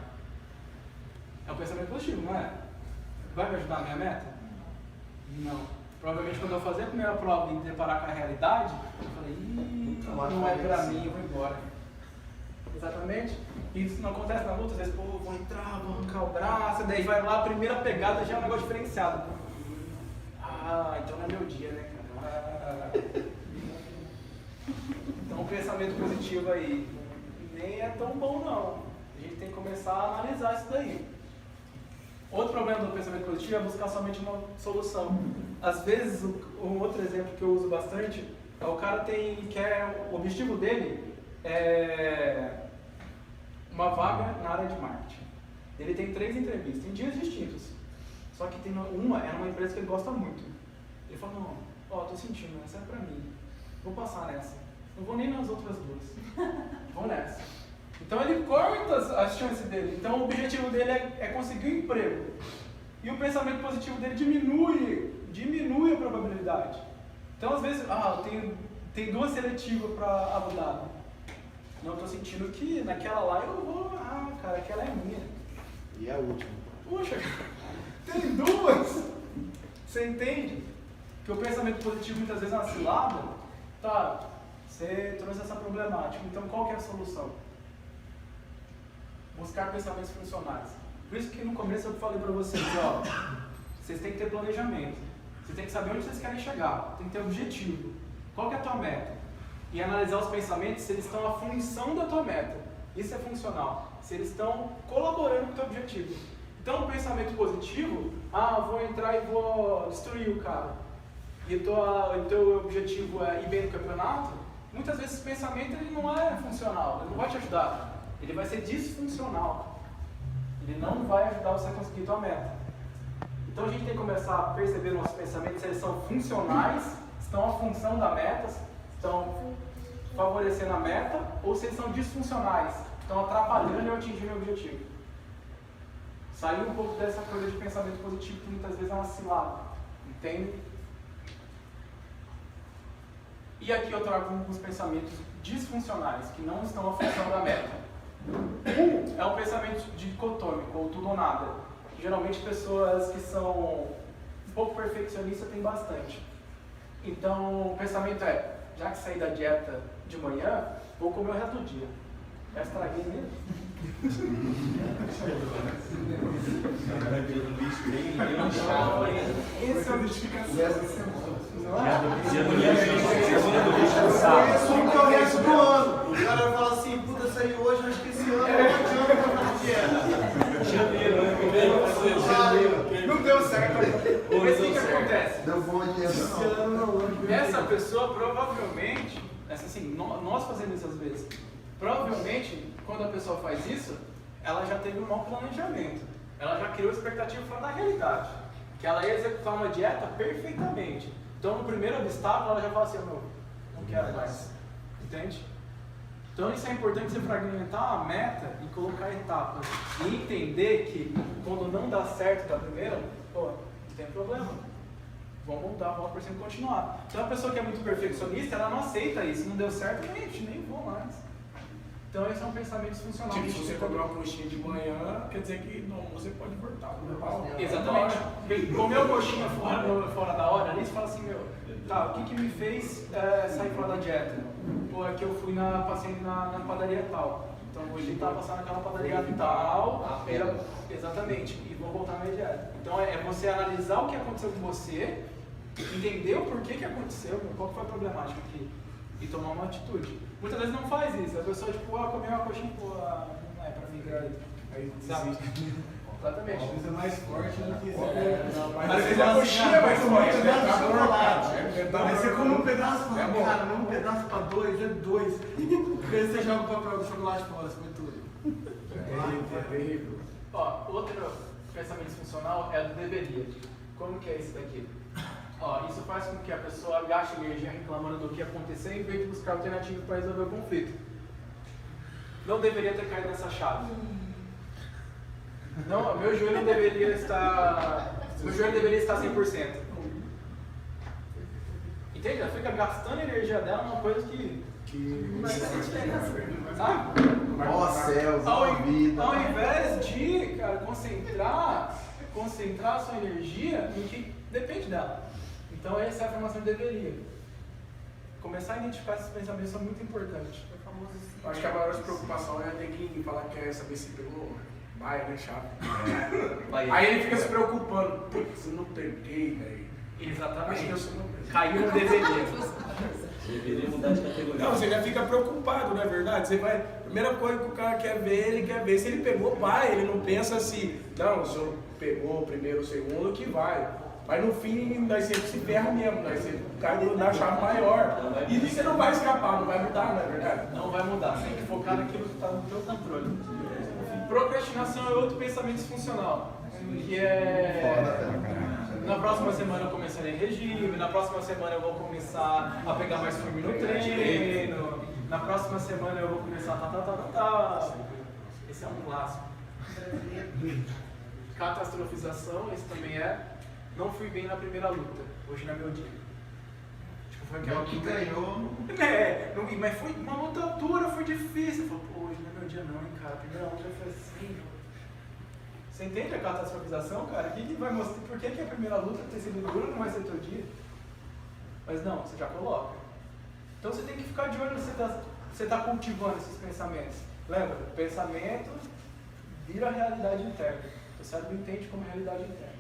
É um pensamento positivo, não é? Vai me ajudar a minha meta? Não. Provavelmente quando eu fazer a primeira prova e me deparar com a realidade, eu falei, não é pra mim, eu vou embora. Exatamente. Isso não acontece na luta, às vezes, pô, vou entrar, vou arrancar o braço, daí vai lá, a primeira pegada já é um negócio diferenciado. Então não é meu dia, né, cara? Então o pensamento positivo aí nem é tão bom não. A gente tem que começar a analisar isso daí. Outro problema do pensamento positivo é buscar somente uma solução. Às vezes, um outro exemplo que eu uso bastante é o cara o objetivo dele é uma vaga na área de marketing. Ele tem 3 entrevistas em dias distintos. Só que tem era uma empresa que ele gosta muito. Ele falou, tô sentindo, essa é pra mim. Vou passar nessa. Não vou nem nas outras 2. Vou nessa. Então ele corta as chances dele. Então o objetivo dele é conseguir um emprego. E o pensamento positivo dele diminui a probabilidade. Então às vezes, tem 2 seletivas para Abu Dhabi. Não, eu tô sentindo que naquela lá eu vou, cara, aquela é minha. E é a última. Puxa, tem 2. Você entende? Que o pensamento positivo muitas vezes é uma cilada. Tá, você trouxe essa problemática, então qual que é a solução? buscar pensamentos funcionais. Por isso que no começo eu falei para vocês, ó, vocês têm que ter planejamento. Vocês têm que saber onde vocês querem chegar. Tem que ter objetivo. Qual que é a tua meta? E analisar os pensamentos se eles estão à função da tua meta. Isso é funcional. Se eles estão colaborando com o teu objetivo. Então, um pensamento positivo, vou entrar e vou destruir o cara. E o teu objetivo é ir bem no campeonato, muitas vezes esse pensamento ele não é funcional, ele não vai te ajudar. Ele vai ser disfuncional. Ele não vai ajudar você a conseguir a tua meta. Então a gente tem que começar a perceber nossos pensamentos se eles são funcionais, estão à função da meta, estão favorecendo a meta, ou se eles são disfuncionais, estão atrapalhando eu atingir meu objetivo. Sair um pouco dessa coisa de pensamento positivo que muitas vezes é uma cilada. Entende? E aqui eu trago alguns pensamentos disfuncionais, que não estão à função da meta. Um é um pensamento dicotômico, ou tudo ou nada. Geralmente pessoas que são um pouco perfeccionistas têm bastante. Então o pensamento é, já que saí da dieta de manhã, vou comer o resto do dia. Já estraguei mesmo. Esse é o Isso que é o resto do ano. O cara vai falar assim, puta, saí hoje, eu acho que esse ano não adianta pra fazer dieta. Não deu certo. Mas o que acontece? Deu bom dinheiro. Essa pessoa provavelmente, assim, nós fazemos isso às vezes, provavelmente quando a pessoa faz isso, ela já teve um mau planejamento. Ela já criou expectativa fora da realidade. Que ela ia executar uma dieta perfeitamente. Então no primeiro obstáculo ela já fala assim, não quero mais. Entende? Então isso é importante você fragmentar a meta e colocar etapas. E entender que quando não dá certo da primeira, não tem problema. Vamos voltar, vamos por cima continuar. Então a pessoa que é muito perfeccionista, ela não aceita isso. Não deu certo, gente, nem vou mais. Então esses são pensamentos funcionais. Tipo, se você comer uma coxinha de manhã, quer dizer que no almoço você pode voltar. Exatamente. Comeu coxinha fora da hora, ali você fala assim, tá, o que me fez sair fora da dieta? Pô, é que eu passei na padaria tal. Então hoje ele tá passando naquela padaria tal. Exatamente, e vou voltar na minha dieta. Então é você analisar o que aconteceu com você, entender o porquê que aconteceu, qual foi a problemática aqui, e tomar uma atitude. Muitas vezes não faz isso, a pessoa tipo, comeu uma coxinha, não é pra mim, aí desiste. Exatamente. Às vezes é mais forte do que Às vezes a coxinha é mais forte, né? Aí você come um pedaço e fala, cara, não um pedaço pra dois, é dois. Porque você joga o papel do chocolate fora, você come tudo. É terrível. Outro pensamento funcional é do deveria. Como que é esse daqui? Isso faz com que a pessoa gaste energia reclamando do que aconteceu em vez de buscar alternativas para resolver o conflito. Não deveria ter caído nessa chave. Não, meu joelho deveria estar 100%. Entende? Ela fica gastando a energia dela numa coisa que Vai fazer diferença. sabe? Ó céus, ó vida. Ao invés de, cara, concentrar a sua energia em que depende dela. Então essa é a afirmação de deveria. Começar a identificar esses pensamentos é muito importante. Eu acho que a maior preocupação é ter que falar que quer saber se pegou baia, né, chave. Aí ele fica se preocupando. Putz, não peguei, velho. Exatamente. Acho que eu sou uma coisa. Caiu no deveria. Deveria mudar de categoria. Não, você já fica preocupado, não é verdade? Você vai. Primeira coisa que o cara quer ver, ele quer ver se ele pegou baia. Ele não pensa assim, não, o senhor pegou o primeiro, o segundo, que vai. Mas no fim, nós sempre se ferra mesmo, nós sempre cai na chave maior. E você não vai escapar, não vai mudar, não é verdade? Não vai mudar, você tem que focar naquilo que está no teu controle. Procrastinação é outro pensamento disfuncional, que é... Na próxima semana eu começarei regime, na próxima semana eu vou começar a pegar mais firme no treino, na próxima semana eu vou começar Esse é um clássico. Catastrofização, esse também é... Não fui bem na primeira luta, hoje não é meu dia. Tipo, foi aquela que luta ganhou. Mas foi uma luta dura, foi difícil. Eu falei, pô, hoje não é meu dia não, hein, cara. A primeira luta foi assim. Você entende a catastrofização, cara? O que vai mostrar? Por que a primeira luta ter sido dura não vai ser teu dia? Mas não, você já coloca. Então você tem que ficar de olho se você está cultivando esses pensamentos. Lembra? Pensamento vira a realidade interna. O cérebro entende como realidade interna.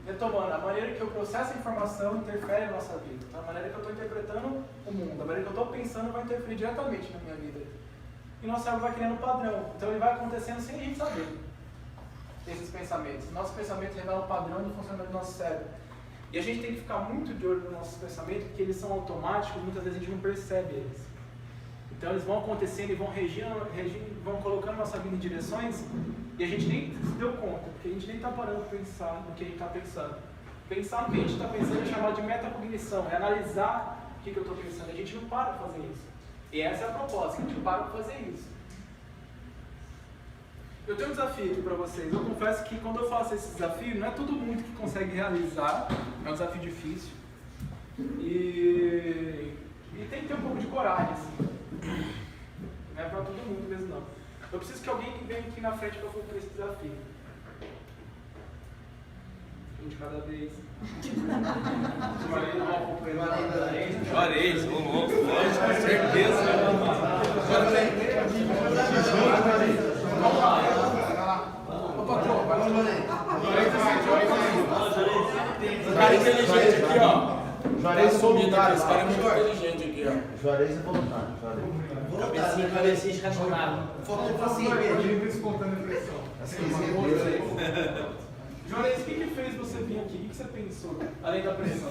Retomando, a maneira que eu processo a informação interfere na nossa vida. A maneira que eu estou interpretando o mundo, a maneira que eu estou pensando vai interferir diretamente na minha vida. E nosso cérebro vai criando um padrão. Então ele vai acontecendo sem a gente saber esses pensamentos. Nossos pensamentos revelam o padrão do funcionamento do nosso cérebro. E a gente tem que ficar muito de olho nos nossos pensamentos, porque eles são automáticos, muitas vezes a gente não percebe eles. Então eles vão acontecendo e vão regindo, vão colocando nossa vida em direções e a gente nem se deu conta, porque a gente nem está parando para pensar no que a gente está pensando. Pensar no que a gente está pensando é chamado de metacognição, é analisar o que eu estou pensando. A gente não para para fazer isso. E essa é a proposta, a gente para para fazer isso. Eu tenho um desafio aqui para vocês. Eu confesso que quando eu faço esse desafio, não é todo mundo que consegue realizar, é um desafio difícil. E tem que ter um pouco de coragem, assim. Não é para todo mundo mesmo, não. Eu preciso que alguém venha aqui na frente para eu cumprir esse desafio. Um de cada vez. Juarez, ô louco, com certeza. Vamos lá. Ô patrão, vai lá, Cara inteligente aqui, ó. Juarez é voluntário. Esse cara é muito inteligente aqui, ó. Juarez é voluntário. Cabecinha de cachorrado. Faltou paciência. Espontânea pressão. Juarez, o que fez você vir aqui? O que você pensou? Além da pressão.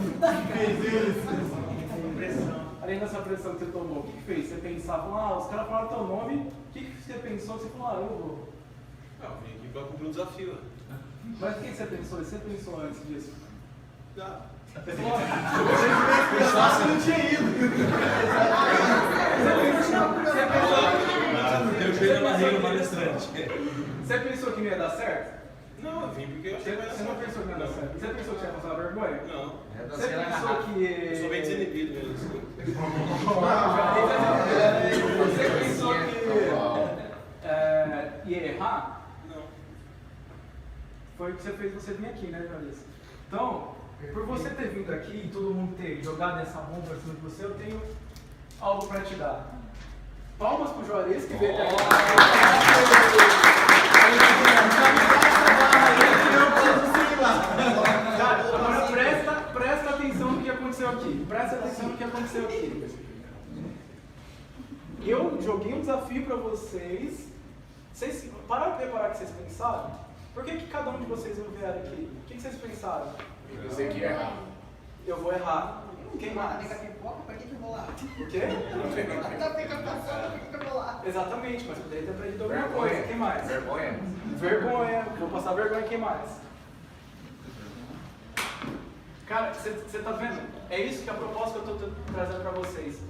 Além dessa pressão que você tomou, o que fez? Você pensava, os caras falaram teu nome, o que você pensou? Você falou, eu vou. Eu vim aqui para cumprir um desafio. Mas o que você pensou? Você pensou antes disso? Não. Você não tinha ido. Eu fui na barriga palestrante. Você pensou que não ia dar certo? Não, eu vim porque eu achei que Você não pensou que não ia dar certo? Você pensou que ia passar vergonha? Não. Você pensou que... Eu sou bem desinibido mesmo. Você pensou que ia errar? Não. Foi o que você fez você vir aqui, né, Juarez? Então, por você ter vindo aqui e todo mundo ter jogado essa bomba em cima de você, eu tenho algo para te dar. Palmas pro Juarez que veio aqui. Cara, agora presta atenção no que aconteceu aqui. Presta atenção no que aconteceu aqui. Eu joguei um desafio para vocês. Vocês pararam de reparar que vocês pensaram? Por que cada um de vocês não vieram aqui? O que vocês pensaram? Eu pensei que ia errar. Eu vou errar. Quem mais? Pra que eu vou lá? O quê? Tá pegando passando, por que eu vou lá? Exatamente, mas poderia ter aprendido alguma coisa. Quem mais? Vergonha. Vergonha. Vou passar vergonha. Quem mais? Cara, você tá vendo? É isso que é a proposta que eu tô trazendo pra vocês.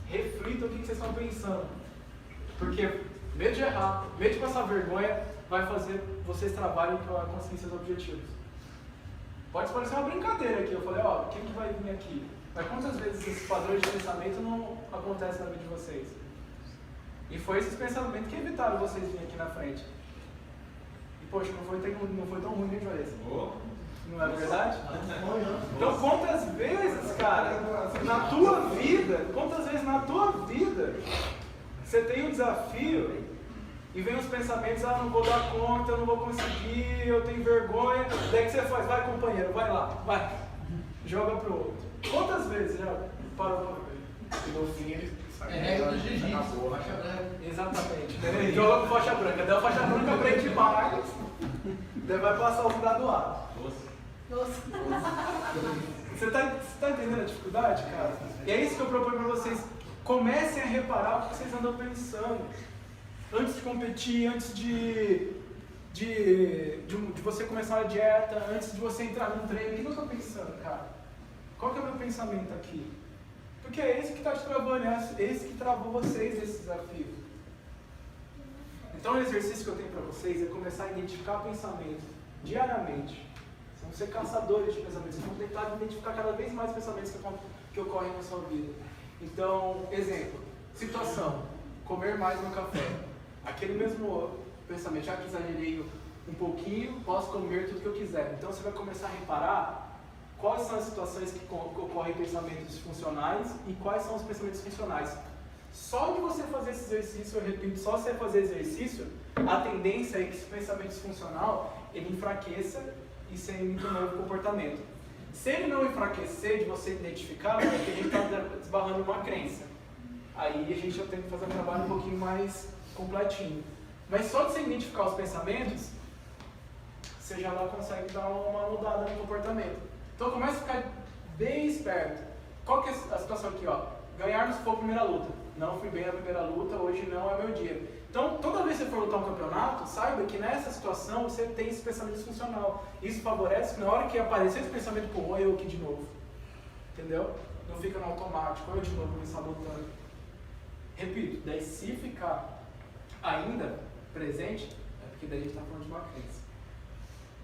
Reflitam o que vocês estão pensando. Porque medo de errar, medo de passar vergonha, vai fazer vocês trabalhem para conseguir seus objetivos. Pode parecer uma brincadeira aqui. Eu falei, quem que vai vir aqui? Mas quantas vezes esses padrões de pensamento não acontecem na vida de vocês? E foi esses pensamentos que evitaram vocês virem aqui na frente. E poxa, não foi tão ruim, né, Juarez? Não é verdade? Então quantas vezes, cara, na tua vida, você tem um desafio e vem os pensamentos, não vou dar conta, eu não vou conseguir, eu tenho vergonha. Daí que você faz, vai companheiro, vai lá, vai. Joga pro outro. Quantas vezes já parou pra ver? E no fim ele sai. regra do jiu-jitsu, Acabou, faixa branca. Exatamente. Ele joga com faixa branca. Daí a faixa branca aprende mais. Daí vai passar os graduados. Nossa. Você tá entendendo a dificuldade, cara? E é isso que eu proponho pra vocês. Comecem a reparar o que vocês andam pensando. Antes de competir, antes de você começar a dieta, antes de você entrar num treino, o que eu estou pensando, cara? Qual que é o meu pensamento aqui? Porque é esse que está te travando, é esse que travou vocês nesse desafio. Então o exercício que eu tenho para vocês é começar a identificar pensamentos diariamente. Vocês vão ser caçadores de pensamentos, vocês vão tentar identificar cada vez mais pensamentos que ocorrem na sua vida. Então, exemplo, situação, comer mais no café. Aquele mesmo pensamento, já que exagerei um pouquinho, posso comer tudo que eu quiser. Então você vai começar a reparar quais são as situações que ocorrem pensamentos disfuncionais e quais são os pensamentos funcionais. Só de você fazer esse exercício, eu repito, só você fazer exercício, a tendência é que esse pensamento disfuncional, ele enfraqueça e você imita um novo comportamento. Se ele não enfraquecer, de você identificar, é que a gente está desbarrando uma crença. Aí a gente já tem que fazer um trabalho um pouquinho mais completinho. Mas só de você identificar os pensamentos, você já lá consegue dar uma mudada no comportamento. Então começa a ficar bem esperto. Qual que é a situação aqui, ó? Ganhar se for a primeira luta. Não fui bem na primeira luta, hoje não é meu dia. Então, toda vez que você for lutar um campeonato, saiba que nessa situação você tem esse pensamento disfuncional. Isso favorece que na hora que aparecer esse pensamento, pô, olha eu aqui de novo. Entendeu? Não fica no automático, olha eu de novo me sabotando. Repito, daí se ficar ainda presente, é porque daí a gente está falando de uma crença.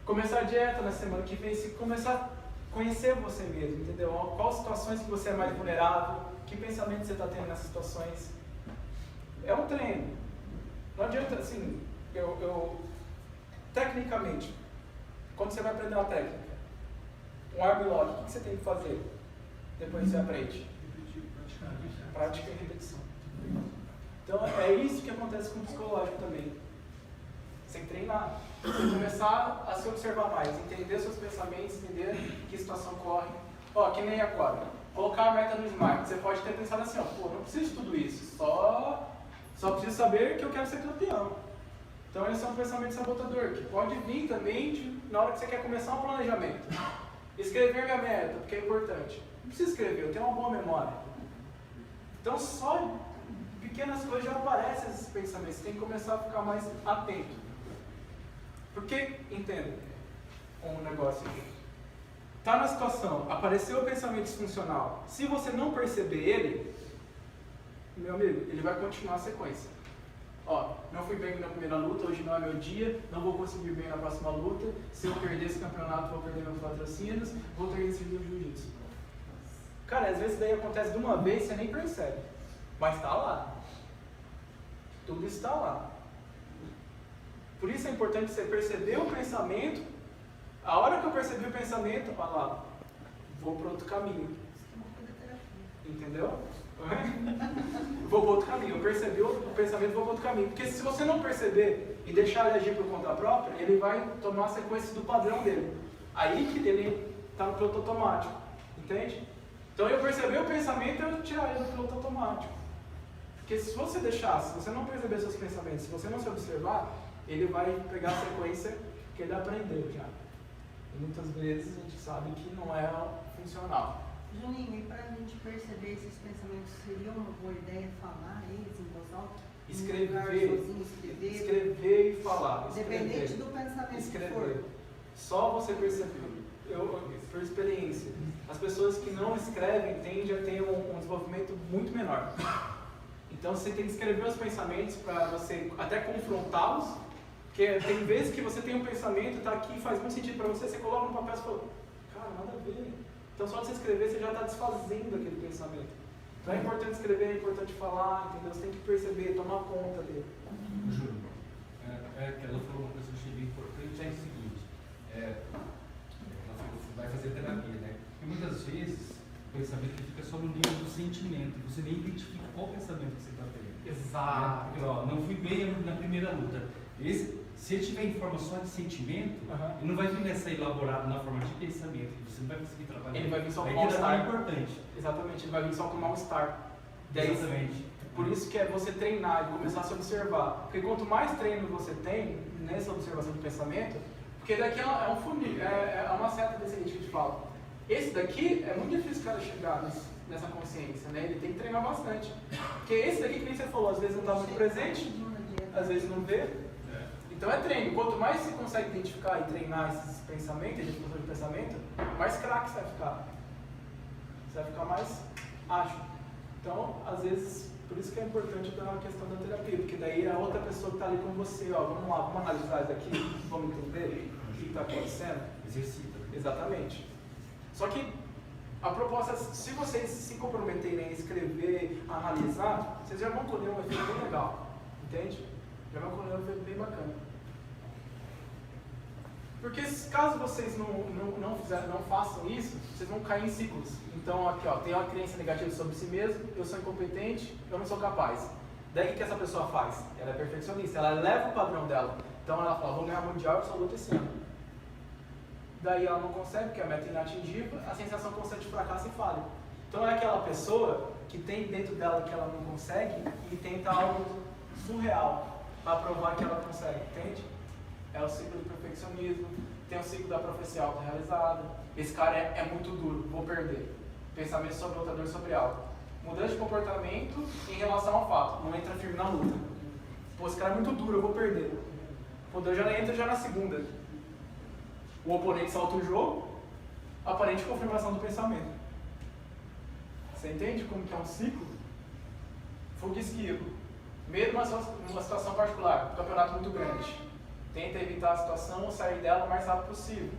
Começar a dieta na semana que vem, se começar a conhecer você mesmo, entendeu? Quais situações que você é mais vulnerável, que pensamento você está tendo nessas situações. É um treino. Não adianta, assim, tecnicamente, quando você vai aprender uma técnica, um arm lock, o que você tem que fazer? Depois você aprende. Prática e repetição. Então é isso que acontece com o psicológico também. Sem treinar. Você começar a se observar mais, entender seus pensamentos, entender que situação corre. Ó, que nem agora. Colocar a meta no Smart. Você pode ter pensado assim, ó, pô, não preciso de tudo isso. Só preciso saber que eu quero ser campeão. Então esse é um pensamento sabotador, que pode vir também na hora que você quer começar um planejamento. Escrever minha meta, porque é importante. Não precisa escrever, eu tenho uma boa memória. Então só pequenas coisas já aparecem esses pensamentos. Você tem que começar a ficar mais atento. Porque, entenda um negócio aqui. Está na situação, apareceu o pensamento disfuncional. Se você não perceber ele, meu amigo, ele vai continuar a sequência. Ó, não fui bem na primeira luta, hoje não é meu dia, não vou conseguir bem na próxima luta. Se eu perder esse campeonato, vou perder meus patrocínios, vou ter que decidir o jiu-jitsu. Cara, às vezes daí acontece de uma vez e você nem percebe. Mas está lá. Tudo está lá. Por isso é importante você perceber o pensamento. A hora que eu percebi o pensamento, olha lá, vou para outro caminho. Entendeu? Vou para outro caminho. Eu percebi o pensamento, vou para outro caminho. Porque se você não perceber e deixar ele agir por conta própria, ele vai tomar a sequência do padrão dele. Aí que ele está no piloto automático. Entende? Então eu percebi o pensamento e eu tirar ele do piloto automático. Porque se você deixar, se você não perceber seus pensamentos, se você não se observar, ele vai pegar a sequência que ele aprendeu já. E muitas vezes a gente sabe que não é funcional. Juninho, e para a gente perceber esses pensamentos, seria uma boa ideia falar eles em voz alta? Escrever e falar. Independente do pensamento escrever. que for. Só você perceber. Por experiência, as pessoas que não escrevem tendem a ter um desenvolvimento muito menor. Então você tem que escrever os pensamentos para você até confrontá-los. Porque tem vezes que você tem um pensamento, está aqui, faz muito sentido para você, você coloca no papel e fala, cara, nada a ver. Então só de você escrever, você já está desfazendo aquele pensamento. Então é importante escrever, é importante falar, entendeu? Você tem que perceber, tomar conta dele. Júlio, ela falou uma coisa que eu achei bem importante, é o seguinte, ela falou, vai fazer terapia, né? E muitas vezes o pensamento fica só no nível do sentimento, você nem identifica qual pensamento que você está tendo. Exato. Porque, ó, não fui bem na primeira luta. Se ele tiver informação de sentimento, ele não vai vir nessa elaborada na forma de pensamento, você não vai conseguir trabalhar. Ele vai vir só com um mal-estar. importante. Exatamente, ele vai vir só com mal-estar. Exatamente. Por isso que é você treinar e começar a se observar. Porque quanto mais treino você tem nessa observação do pensamento, porque daqui é um funil, é uma seta descendente que a gente fala. Esse daqui é muito difícil o cara chegar nessa consciência, né? Ele tem que treinar bastante. Porque esse daqui, que nem você falou, às vezes não está muito presente, às vezes não vê. Então é treino. Quanto mais você consegue identificar e treinar esses pensamentos, identificação de pensamento, mais craque você vai ficar. Você vai ficar mais ágil. Então, às vezes, por isso que é importante a questão da terapia, porque daí a outra pessoa que está ali com você, ó, vamos lá, vamos analisar isso aqui, vamos entender o que está acontecendo. Exercita. Exatamente. Só que a proposta, se vocês se comprometerem a escrever, a analisar, vocês já vão colher um efeito bem legal. Entende? Já vão colher um efeito bem bacana. Porque caso vocês não façam isso, vocês vão cair em ciclos. Então, aqui, ó, tem uma crença negativa sobre si mesmo, eu sou incompetente, eu não sou capaz. Daí o que essa pessoa faz? Ela é perfeccionista, ela eleva o padrão dela. Então ela fala, vou ganhar mundial absoluto esse ano. Daí ela não consegue, porque a meta é inatingível, a sensação constante de fracasso e falha. Então é aquela pessoa que tem dentro dela que ela não consegue e tenta algo surreal para provar que ela consegue, entende? É o ciclo do perfeccionismo, tem o ciclo da profecia autorrealizada. Esse cara é muito duro, vou perder. Pensamento sobre lutador sobre algo. Mudança de comportamento em relação ao fato, não entra firme na luta. Pô, esse cara é muito duro, eu vou perder. Pô, Deus já entra já na segunda. O oponente salta o jogo, aparente confirmação do pensamento. Você entende como que é um ciclo? Fuga e esquiva. Mesmo numa situação particular, um campeonato muito grande. Tenta evitar a situação ou sair dela o mais rápido possível.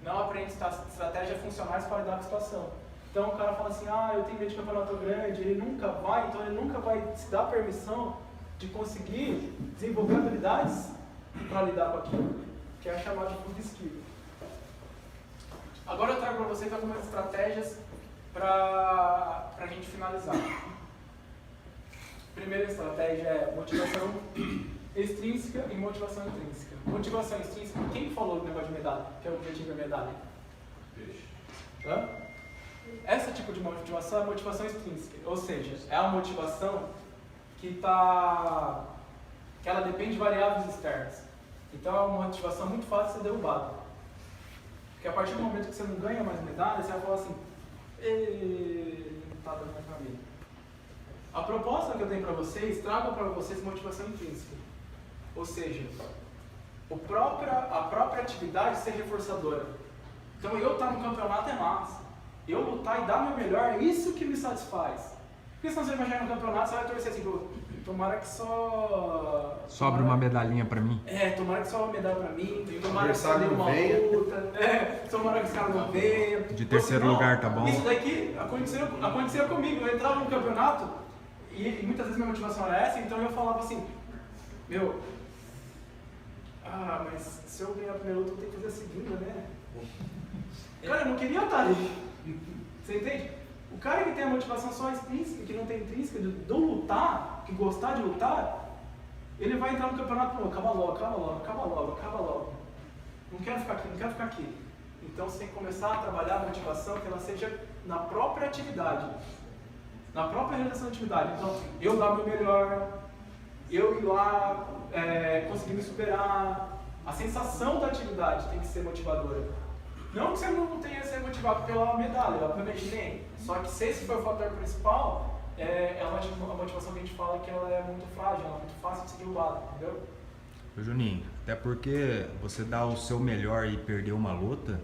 Não aprende estratégias funcionais para lidar com a situação. Então o cara fala assim, eu tenho medo de campeonato grande, ele nunca vai se dar permissão de conseguir desenvolver habilidades para lidar com aquilo, que é chamado de fuga e esquiva. Agora eu trago para vocês algumas estratégias para a gente finalizar. Primeira estratégia é motivação extrínseca e motivação intrínseca. Motivação extrínseca, quem falou do negócio de medalha? Que é o objetivo da medalha? Hã? Esse tipo de motivação é a motivação extrínseca, ou seja, é a motivação que ela depende de variáveis externas. Então é uma motivação muito fácil de ser derrubada. Porque a partir do momento que você não ganha mais medalha, você vai falar assim, não está dando mais pra mim. A proposta que eu tenho para vocês, trago para vocês motivação intrínseca. Ou seja, a própria atividade ser reforçadora. Então eu estar no campeonato é massa. Eu lutar e dar meu melhor, é isso que me satisfaz. Porque senão você vai chegar no campeonato, você vai torcer assim, tomara que só... Sobre uma medalhinha pra mim. Tomara que só uma medalha pra mim, tomara que só dê uma luta, tomara que esse cara não venha. De terceiro lugar, tá bom? Isso daqui aconteceu comigo, eu entrava no campeonato e muitas vezes minha motivação era essa, então eu falava assim, mas se eu ganhar a primeira luta eu tenho que fazer a segunda, né? Cara, eu não queria estar ali. Você entende? O cara que tem a motivação só extrínseca, que não tem intrínseca, de lutar, que gostar de lutar, ele vai entrar no campeonato e acaba logo. Não quero ficar aqui. Então você tem que começar a trabalhar a motivação que ela seja na própria atividade, na própria realização da atividade. Então, eu dar meu melhor, eu ir lá, conseguir me superar. A sensação da atividade tem que ser motivadora. Não que você não tenha que ser motivado pela medalha, obviamente nem. Só que se esse for o fator principal, é uma motivação que a gente fala que ela é muito frágil, ela é muito fácil de ser derrubada, entendeu? Juninho, até porque você dar o seu melhor e perder uma luta,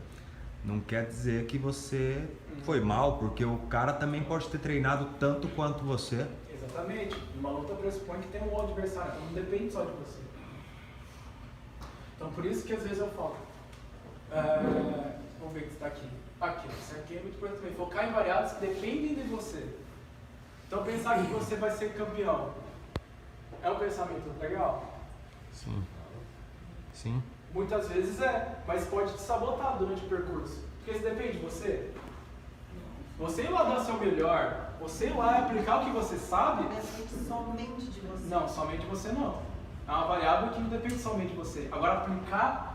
não quer dizer que você foi mal, porque o cara também pode ter treinado tanto quanto você. Exatamente. Uma luta pressupõe que tem um outro adversário, então não depende só de você. Então por isso que às vezes eu falo. Vamos ver que está aqui. Aqui, isso aqui é muito importante também. Focar em variáveis que dependem de você. Então pensar que você vai ser campeão. É um pensamento legal? Sim. Muitas vezes mas pode te sabotar durante o percurso. Porque isso depende de você. Você ir lá dar o seu melhor, você ir lá aplicar o que você sabe. Depende somente de você. Não, somente de você não. É uma variável que não depende somente de você. Agora, aplicar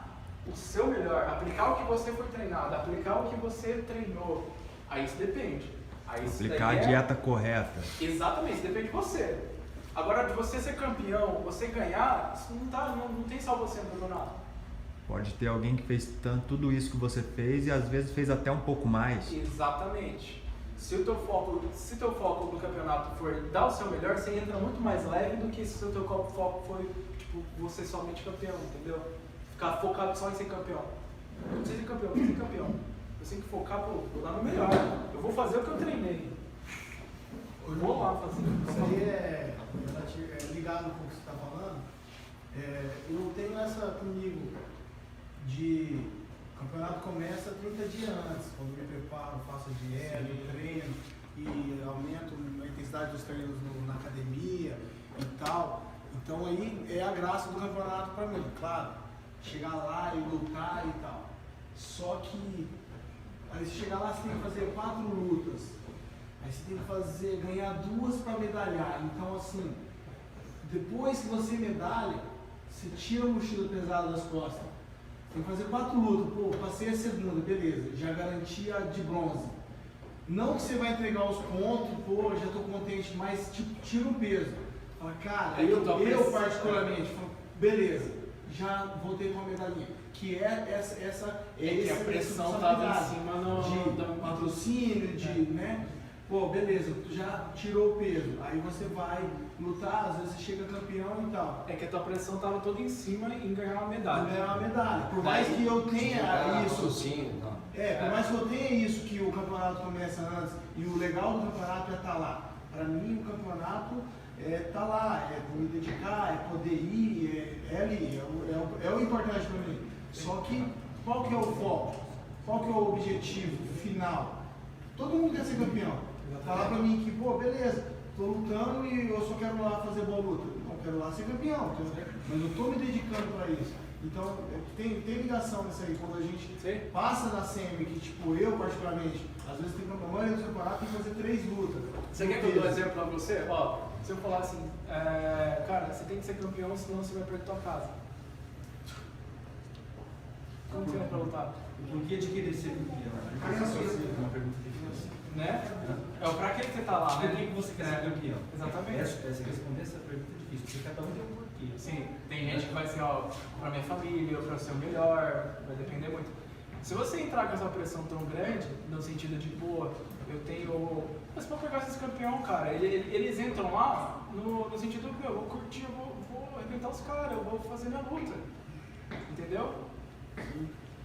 o seu melhor, aplicar o que você foi treinado, aplicar o que você treinou, aí isso depende. Aí isso aplicar a dieta correta. Exatamente, isso depende de você. Agora, de você ser campeão, você ganhar, isso não tem só você no campeonato. Pode ter alguém que fez tudo isso que você fez e às vezes fez até um pouco mais. Exatamente. Se o teu foco do campeonato for dar o seu melhor, você entra muito mais leve do que se o teu foco for você somente campeão, entendeu? Ficar focado só em ser campeão. Eu não sei ser campeão, eu tenho que ser campeão. Eu tenho que focar, vou dar meu melhor. Eu vou fazer o que eu treinei. Eu vou lá fazer. Isso aí é ligado com o que você está falando. Eu tenho essa comigo de o campeonato começa 30 dias antes, quando eu me preparo, faço dieta, treino e aumento a intensidade dos treinos na academia e tal. Então aí é a graça do campeonato para mim, claro. chegar lá e lutar e tal. Só que aí você chegar lá, você tem que fazer 4 lutas. Aí você tem que ganhar 2 para medalhar. Então assim, depois que você medalha, você tira a mochila pesada das costas. Tem que fazer 4 lutas. Pô, passei a segunda, beleza, já garanti a de bronze. Não que você vai entregar os pontos, pô, já tô contente, mas tipo, tira o peso. Fala, cara, eu particularmente, falo, beleza, já voltei com a medalhinha. Que é que a pressão estava em cima de patrocínio, né? Pô, beleza, tu já tirou o peso, aí você vai lutar, às vezes você chega campeão e tal. É que a tua pressão estava toda em cima em ganhar uma medalha. Ganhar uma medalha. Por mais que eu tenha isso, por mais que eu tenha isso, que o campeonato começa antes, e o legal do campeonato é estar lá. Para mim, o campeonato é estar lá, é me dedicar, é poder ir, é ali, é o importante para mim. Só que, qual que é o foco? Qual que é o objetivo final? Todo mundo quer ser campeão. Falar pra mim que, pô, beleza, tô lutando e eu só quero lá fazer boa luta. Não, quero lá ser campeão, mas eu tô me dedicando pra isso. Então, tem ligação nisso aí. Quando a gente passa na SEMI, que tipo, eu particularmente, às vezes tem a maioria do campeonato tem que fazer 3 lutas. Você quer que eu dê um exemplo pra você? Ó, se eu falar assim, cara, você tem que ser campeão, senão você vai perder tua casa. Como você vai pra lutar? Por que adquirir ser campeão? Uma pergunta difícil. Né? É o pra que você tá lá, Por né? que você quer ser campeão? Exatamente. Essa responder essa pergunta é difícil, porque cada um tem um porquê. Sim, tem gente que vai assim, ó, pra minha família, pra ser o melhor, vai depender muito. Se você entrar com essa pressão tão grande, no sentido de, pô, eu tenho. Mas pra pegar esses campeão, cara, eles entram lá no sentido que eu vou curtir, eu vou arrebentar os caras, eu vou fazer minha luta. Entendeu?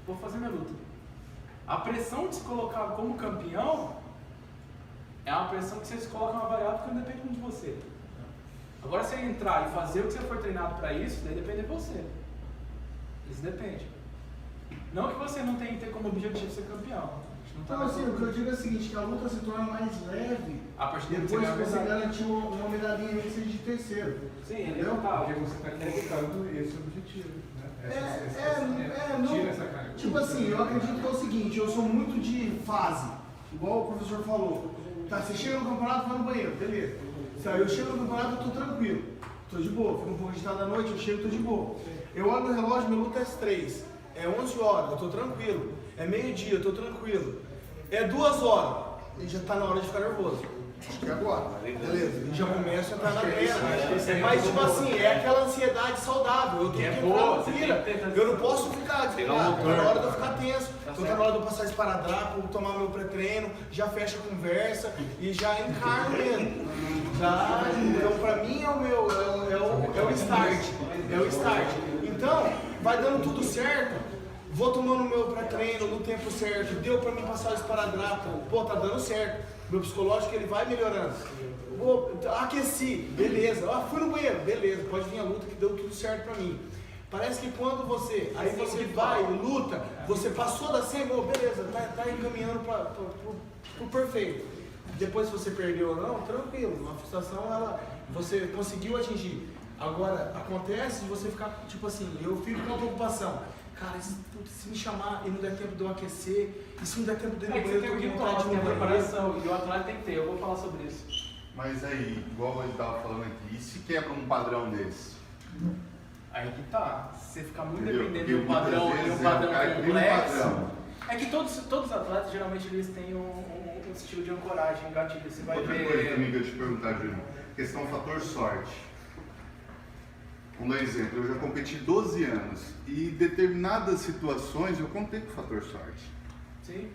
Vou fazer minha luta. A pressão de se colocar como campeão é uma pressão que você se coloca uma variável que não depende muito de você. Agora, você entrar e fazer o que você for treinado para isso, daí depende de você. Isso depende. Não que você não tenha que ter como objetivo ser campeão. Então, assim, o que eu digo é o seguinte, que a luta se torna mais leve a partir depois que você garantiu uma medalhinha nem que seja de terceiro. Sim, entendeu? Porque você está colocando esse objetivo. Tira essa carga. Tipo assim, eu acredito que é o seguinte, eu sou muito de fase, igual o professor falou. Tá, você chega no campeonato, vai no banheiro, beleza. Eu chego no campeonato, eu tô tranquilo, tô de boa. Fico um pouco agitado à noite, eu chego, tô de boa. Eu olho no relógio, minha luta é às 3. É 11 horas, eu tô tranquilo. É meio-dia, eu tô tranquilo. É 2 horas, e já tá na hora de ficar nervoso. Acho que é agora, beleza. E já começa a entrar na guerra. Mas tipo assim, é aquela ansiedade saudável. Eu tenho que entrar na fila. Eu não posso ficar desligado. Tá na hora de eu ficar tenso. Então tá na hora de eu passar esparadrapo, tomar meu pré-treino, já fecha a conversa e já encarno mesmo. Então pra mim é o start. É o start. Então, vai dando tudo certo. Vou tomando meu pré-treino no tempo certo. Deu pra mim passar o esparadrapo. Pô, tá dando certo. Meu psicológico ele vai melhorando. Aqueci, beleza. Fui no banheiro, beleza. Pode vir a luta que deu tudo certo pra mim. Parece que quando você vai, luta, você passou da SEMI, beleza, tá encaminhando pro perfeito. Depois se você perdeu ou não, tranquilo. Uma frustração, você conseguiu atingir. Agora, acontece de você ficar, tipo assim, eu fico com uma preocupação. Cara, se me chamar e não der tempo de eu aquecer, e se não der tempo de eu você tem um ritual, tem a preparação, e o atleta tem que ter, eu vou falar sobre isso. Mas aí, igual ele estava falando aqui, e se quebra um padrão desse? Aí que tá, se você ficar muito Entendeu? dependendo de um padrão complexo, padrão. É que todos os atletas, geralmente, eles têm um estilo de ancoragem, um gatilho, você vai Outra ver... coisa também que eu te perguntar, Júnior, questão fator sorte. Vamos dar um exemplo, eu já competi 12 anos e em determinadas situações eu contei com o fator sorte. Sim.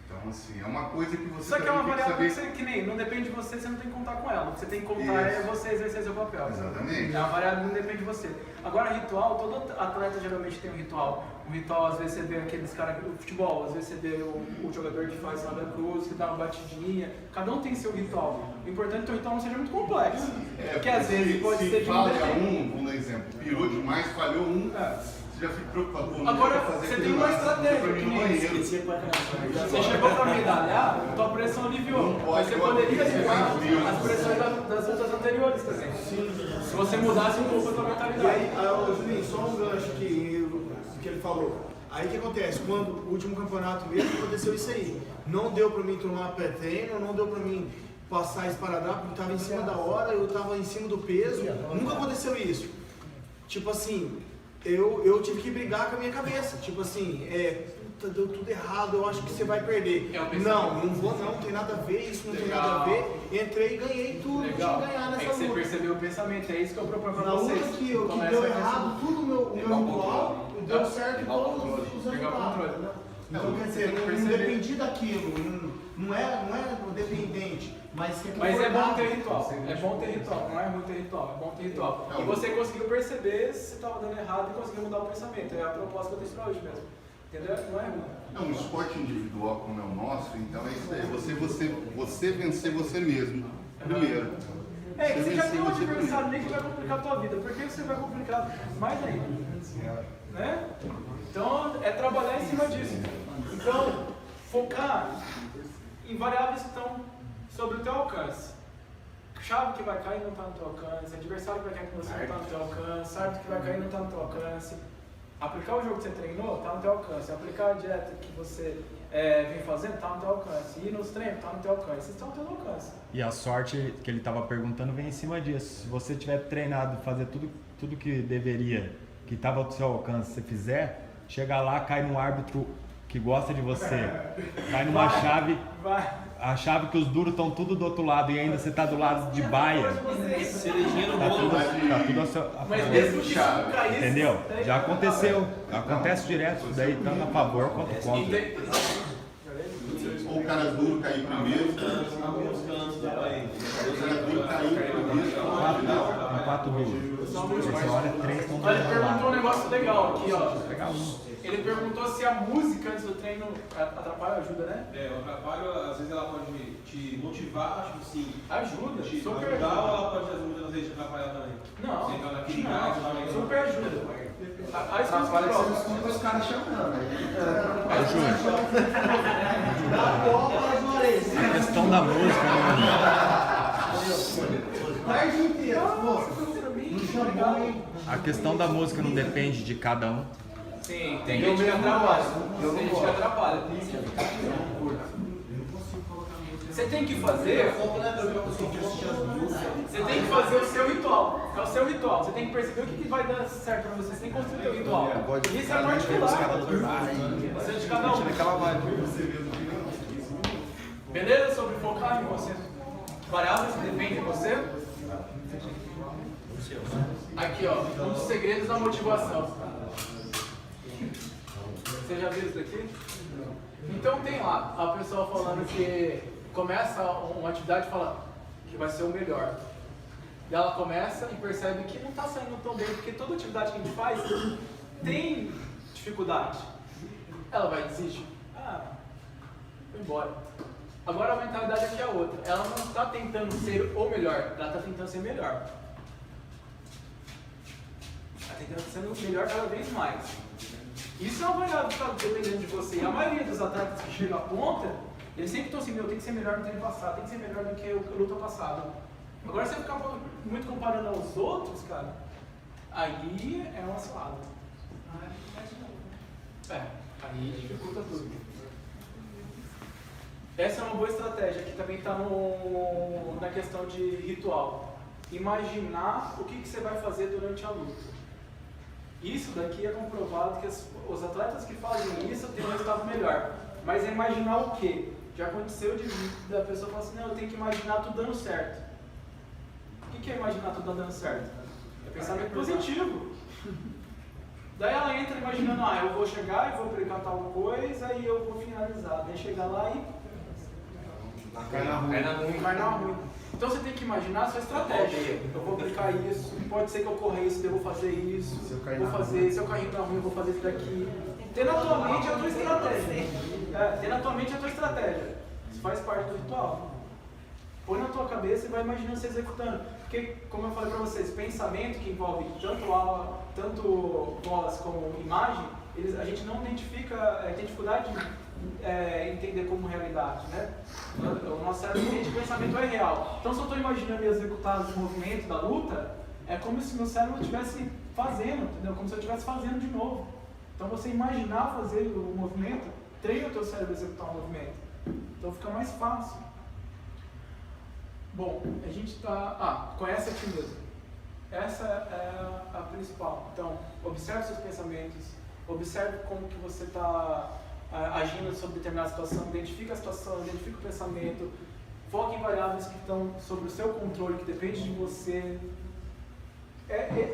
Então, assim, é uma coisa que você Só que é uma tem que variável saber... que nem, não depende de você não tem que contar com ela. O que você tem que contar Isso. é você exercer seu papel. Exatamente. É uma variável que não depende de você. Agora, ritual, todo atleta geralmente tem um ritual. Um ritual, às vezes você vê aqueles caras do futebol, às vezes você vê o jogador que faz Santa Cruz, que dá uma batidinha. Cada um tem seu ritual. O importante é que o ritual não seja muito complexo. Porque às vezes pode ser de falha um, vamos dar exemplo, pirou demais, falhou um, Você já fica preocupado com Agora, fazer você aquele tem uma lá, estratégia, pra mim que no nem banheiro. Você chegou pra medalhar, tua pressão aliviou. Não pode, Você eu poderia acredito levar em Deus. as pressões das lutas anteriores também. Se você mudasse um pouco a tua E mentalidade. aí, Juninho, só um gancho que ele falou. Aí o que acontece? Quando o último campeonato mesmo aconteceu isso aí. Não deu pra mim tomar pré-treino, não deu pra mim passar esparadrapo, porque tava em cima da hora, eu tava em cima do peso. Nunca aconteceu isso. Tipo assim, eu tive que brigar com a minha cabeça. Tipo assim, puta, deu tudo errado, eu acho que você vai perder. Não vou não, tem nada a ver, isso não tem nada a ver. Entrei e ganhei tudo, Legal. tinha que ganhar É nessa que você luta. percebeu o pensamento, é isso que eu proponho pra Na luta vocês. que deu errado, tudo o meu ritual deu certo todos os resultados. Então, quer dizer, não dependi daquilo, não é dependente, mas sempre Mas foi é bom dado. ter ritual, é bom ter ritual, não é ruim ter ritual, é bom ter ritual. E você conseguiu perceber se estava dando errado e conseguiu mudar o pensamento. É a proposta que eu tenho pra hoje mesmo. Entendeu? Não é ruim. É um esporte individual como é o nosso, então é isso aí. Você vencer você mesmo, primeiro. É que você já tem um vencer você adversário nem que vai complicar a tua vida. Por que você vai complicar mais ainda? Né? Então, é trabalhar em cima disso. Então, focar em variáveis que estão sobre o teu alcance. Chave que vai cair não está no teu alcance, adversário que vai cair com você não está no teu alcance, árbitro que vai cair não está no teu alcance. Aplicar o jogo que você treinou está no teu alcance. Aplicar a dieta que você vem fazendo está no teu alcance. Ir nos treinos está no teu alcance. Isso está no teu alcance. E a sorte que ele estava perguntando vem em cima disso. Se você tiver treinado, fazer tudo que deveria, que estava ao seu alcance, você fizer, chegar lá, cai num árbitro que gosta de você, cai numa chave, a chave que os duros estão tudo do outro lado e ainda você está do lado de baia. Tá tudo a seu Mas mesmo que isso não caísse, entendeu? Já aconteceu. Acontece direto, isso daí tanto a favor quanto contra. Ou o cara duro cair primeiro, o cara duro cair primeiro. Tem 4 duros. Você olha 3 estão do Olha, ele outro perguntou um lado. negócio legal aqui, ó. Ele perguntou se a música antes do treino atrapalha ou ajuda, né? O atrapalho, às vezes ela pode te motivar, acho que sim. Ajuda, Te super ajudar ou ajuda. ela pode muitas vezes te atrapalhar também? Não, Você entrar naquele gás, não, super ajuda. A escuta Atrapalha que você não prova. escuta os caras chamando. Ô, Júnior, Dá bola nas orelhas. a questão da música, Tarde inteira, pô. Não chamou, hein? a questão da música não depende de cada um. Sim, tem gente que atrapalha. Tem gente que atrapalha. Você tem que fazer. Você tem que fazer o seu ritual. É o seu ritual. Você tem que perceber o que vai dar certo pra você. Você tem que construir o teu ritual. Isso é particular. Você é de cada um. Beleza? Sobre focar em você. Variáveis que dependem de você. Aqui, ó. Um dos segredos da motivação. Você já viu isso daqui? Então tem lá a pessoa falando que começa uma atividade e fala que vai ser o melhor. E ela começa e percebe que não está saindo tão bem, porque toda atividade que a gente faz tem dificuldade. Ela vai desistir. Vou embora. Agora a mentalidade aqui é outra. Ela não está tentando ser o melhor, ela está tentando ser melhor. Está tentando ser o melhor cada vez mais. Isso é uma variável que está dependendo de você. E a maioria dos atletas que chegam à ponta, eles sempre estão assim, tem que ser melhor no treino passado, tem que ser melhor do que a luta passada. Agora você ficar muito comparando aos outros, cara, aí é uma cilada. Aí dificulta tudo. Essa é uma boa estratégia, que também está na questão de ritual. Imaginar o que você vai fazer durante a luta. Isso daqui é comprovado que os atletas que fazem isso têm um resultado melhor. Mas é imaginar o quê? Já aconteceu da pessoa falar assim, não, eu tenho que imaginar tudo dando certo. O que é imaginar tudo dando certo? É pensamento positivo. Daí ela entra imaginando, eu vou chegar e vou aplicar tal coisa e eu vou finalizar. Daí chega lá e vai na ruim. Então você tem que imaginar a sua estratégia. Eu vou aplicar isso, pode ser que eu corra isso, eu vou fazer isso, vou fazer, se eu cair na ruim, eu vou fazer isso daqui. Ter na tua mente a tua estratégia. Ter na tua mente a tua estratégia. Isso faz parte do ritual. Põe na tua cabeça e vai imaginando você executando. Porque, como eu falei para vocês, pensamento que envolve tanto voz como imagem, a gente não identifica, tem dificuldade de entender como realidade, né? O nosso cérebro entende que o pensamento é real. Então, se eu estou imaginando executar os movimentos da luta, é como se meu cérebro estivesse fazendo, entendeu? Como se eu estivesse fazendo de novo. Então, você imaginar fazer o movimento, treina o teu cérebro a executar o movimento. Então, fica mais fácil. Bom, a gente está... conhece a ti mesmo. Essa é a principal. Então, observe seus pensamentos, observe como que você está agindo sobre determinada situação, identifica a situação, identifica o pensamento, foque em variáveis que estão sob o seu controle, que depende de você.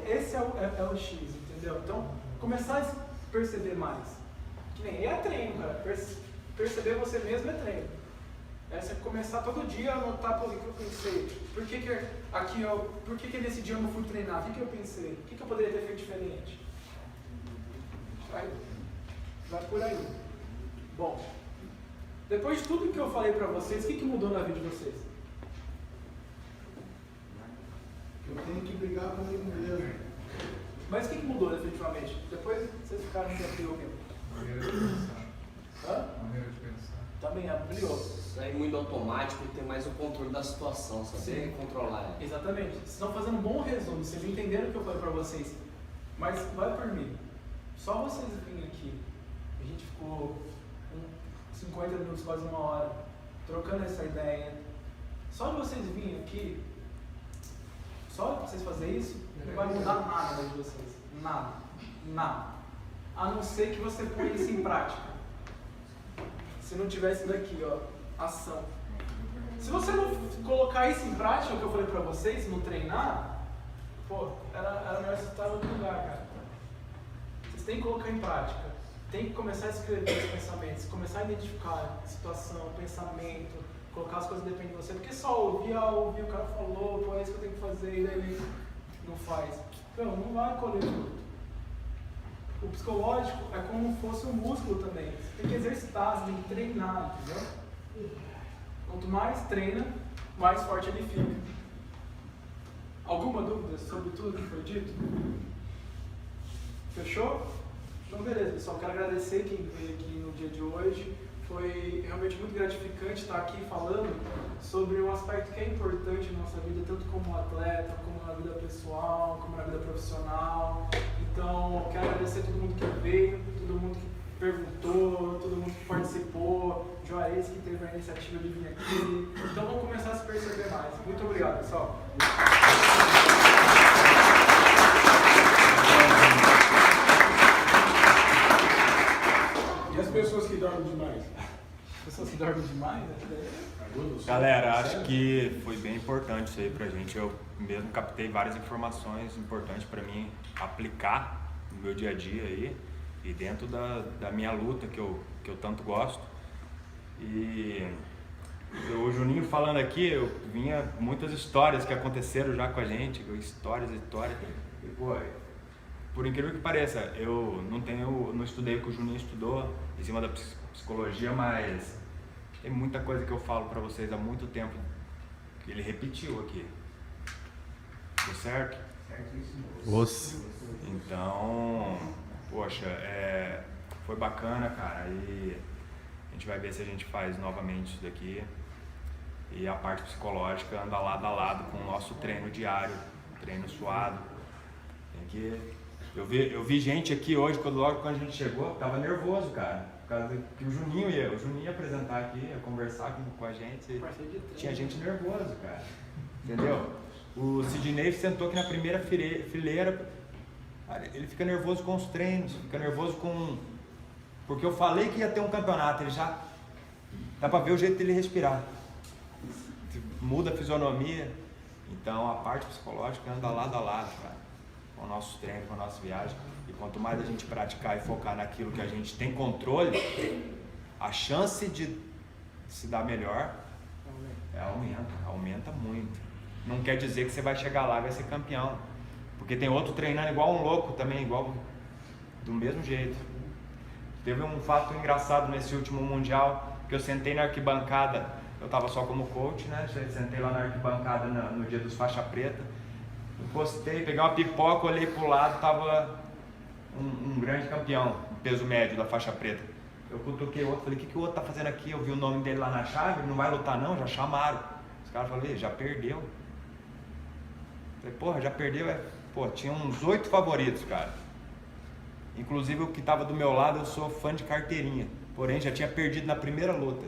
Esse é o X, entendeu? Então, começar a perceber mais. Que nem treino, cara. Perceber você mesmo é treino. Você começar todo dia a anotar o que eu pensei. Por que nesse dia eu não fui treinar? O que eu pensei? O que eu poderia ter feito diferente? Vai por aí. Bom, depois de tudo que eu falei pra vocês, o que mudou na vida de vocês? Eu tenho que brigar comigo mesmo. Mas o que mudou definitivamente? Depois vocês ficaram tranquilos mesmo. Maneira de pensar. Maneira de pensar. Também ampliou. Sair muito automático e ter mais o controle da situação, saber controlar ela. Exatamente. Vocês estão fazendo um bom resumo, vocês entenderam o que eu falei pra vocês. Mas vai por mim. Só vocês virem aqui. A gente ficou 50 minutos, quase uma hora, trocando essa ideia. Só de vocês virem aqui, só de vocês fazerem isso, não vai mudar nada na vida de vocês. Nada. Nada. A não ser que você ponha isso em prática. Se não tivesse daqui, ó, ação. Se você não colocar isso em prática, o que eu falei pra vocês, não treinar, pô, era melhor você estar em outro lugar, cara. Vocês têm que colocar em prática. Tem que começar a escrever os pensamentos, começar a identificar situação, pensamento, colocar as coisas que dependem de você. Porque só ouvir, o cara falou, pô, é isso que eu tenho que fazer, e daí não faz. Então, não vai colher fruto. O psicológico é como se fosse um músculo também. Você tem que exercitar, você tem que treinar, entendeu? Quanto mais treina, mais forte ele fica. Alguma dúvida sobre tudo que foi dito? Fechou? Então beleza, pessoal, quero agradecer quem veio aqui no dia de hoje. Foi realmente muito gratificante estar aqui falando sobre um aspecto que é importante na nossa vida, tanto como atleta, como na vida pessoal, como na vida profissional. Então, quero agradecer a todo mundo que veio, todo mundo que perguntou, todo mundo que participou, Juarez que teve a iniciativa de vir aqui. Então, vamos começar a se perceber mais. Muito obrigado, pessoal. E as pessoas que dormem demais? As pessoas que dormem demais? Galera, acho que foi bem importante isso aí pra gente. Eu mesmo captei várias informações importantes pra mim aplicar no meu dia a dia aí e dentro da minha luta que eu tanto gosto. E o Juninho falando aqui, eu vinha muitas histórias que aconteceram já com a gente, histórias. E, pô, por incrível que pareça, eu não estudei o que o Juninho estudou em cima da psicologia, mas tem muita coisa que eu falo pra vocês há muito tempo que ele repetiu aqui. Deu certo? Certíssimo. Então, poxa, foi bacana, cara, e a gente vai ver se a gente faz novamente isso daqui. E a parte psicológica anda lado a lado com o nosso treino diário, treino suado. Eu vi gente aqui hoje, logo quando a gente chegou, tava nervoso, cara. Por causa que o Juninho ia apresentar aqui, ia conversar com a gente. Tinha gente nervosa, cara. Entendeu? O Sidney sentou aqui na primeira fileira. Ele fica nervoso com os treinos, fica nervoso porque eu falei que ia ter um campeonato, ele já... Dá pra ver o jeito dele respirar. Muda a fisionomia. Então a parte psicológica anda lado a lado, cara, com o nosso treino, com a nossa viagem. E quanto mais a gente praticar e focar naquilo que a gente tem controle, a chance de se dar melhor aumenta muito. Não quer dizer que você vai chegar lá e vai ser campeão. Porque tem outro treinando igual um louco também, do mesmo jeito. Teve um fato engraçado nesse último Mundial, que eu sentei na arquibancada eu tava só como coach, né? Sentei lá na arquibancada no dia dos faixa preta, encostei, peguei uma pipoca, olhei pro lado, tava um grande campeão, peso médio da faixa preta. Eu cutuquei o outro, falei, o que o outro tá fazendo aqui? Eu vi o nome dele lá na chave, ele não vai lutar não, já chamaram. Os caras falaram, já perdeu. Falei, porra, já perdeu, Pô, tinha uns 8 favoritos, cara. Inclusive o que tava do meu lado, eu sou fã de carteirinha. Porém, já tinha perdido na primeira luta.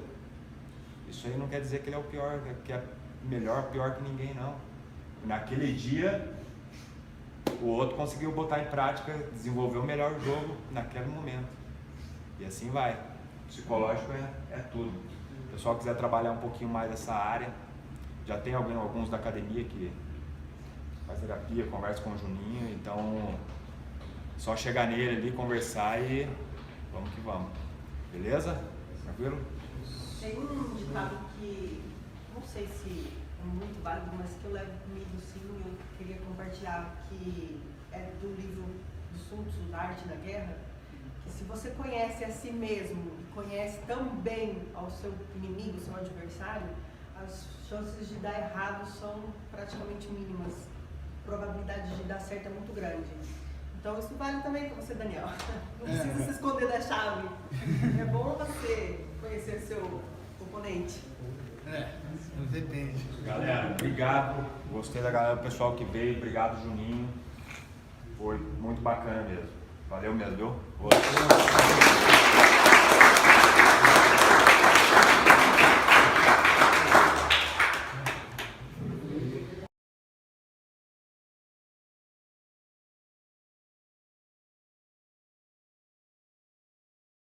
Isso aí não quer dizer que ele é o pior, que é melhor, pior que ninguém, não. Naquele dia, o outro conseguiu botar em prática, desenvolver o melhor jogo naquele momento. E assim vai. O psicológico é tudo. Se o pessoal quiser trabalhar um pouquinho mais nessa área, já tem alguns da academia que faz terapia, conversa com o Juninho, então só chegar nele ali, conversar e vamos que vamos. Beleza? Tranquilo? Tem um ditado que, não sei se é muito válido, mas que eu levo comigo sim, eu queria compartilhar, que é do livro do Sun Tzu, da Arte da Guerra, que se você conhece a si mesmo e conhece tão bem ao seu inimigo, seu adversário, as chances de dar errado são praticamente mínimas. A probabilidade de dar certo é muito grande. Então isso vale também para você, Daniel. Não precisa se esconder da chave. É bom você conhecer seu oponente. Depende. Galera, obrigado. Gostei da galera, do pessoal que veio. Obrigado, Juninho. Foi muito bacana mesmo. Valeu mesmo, viu? Boa.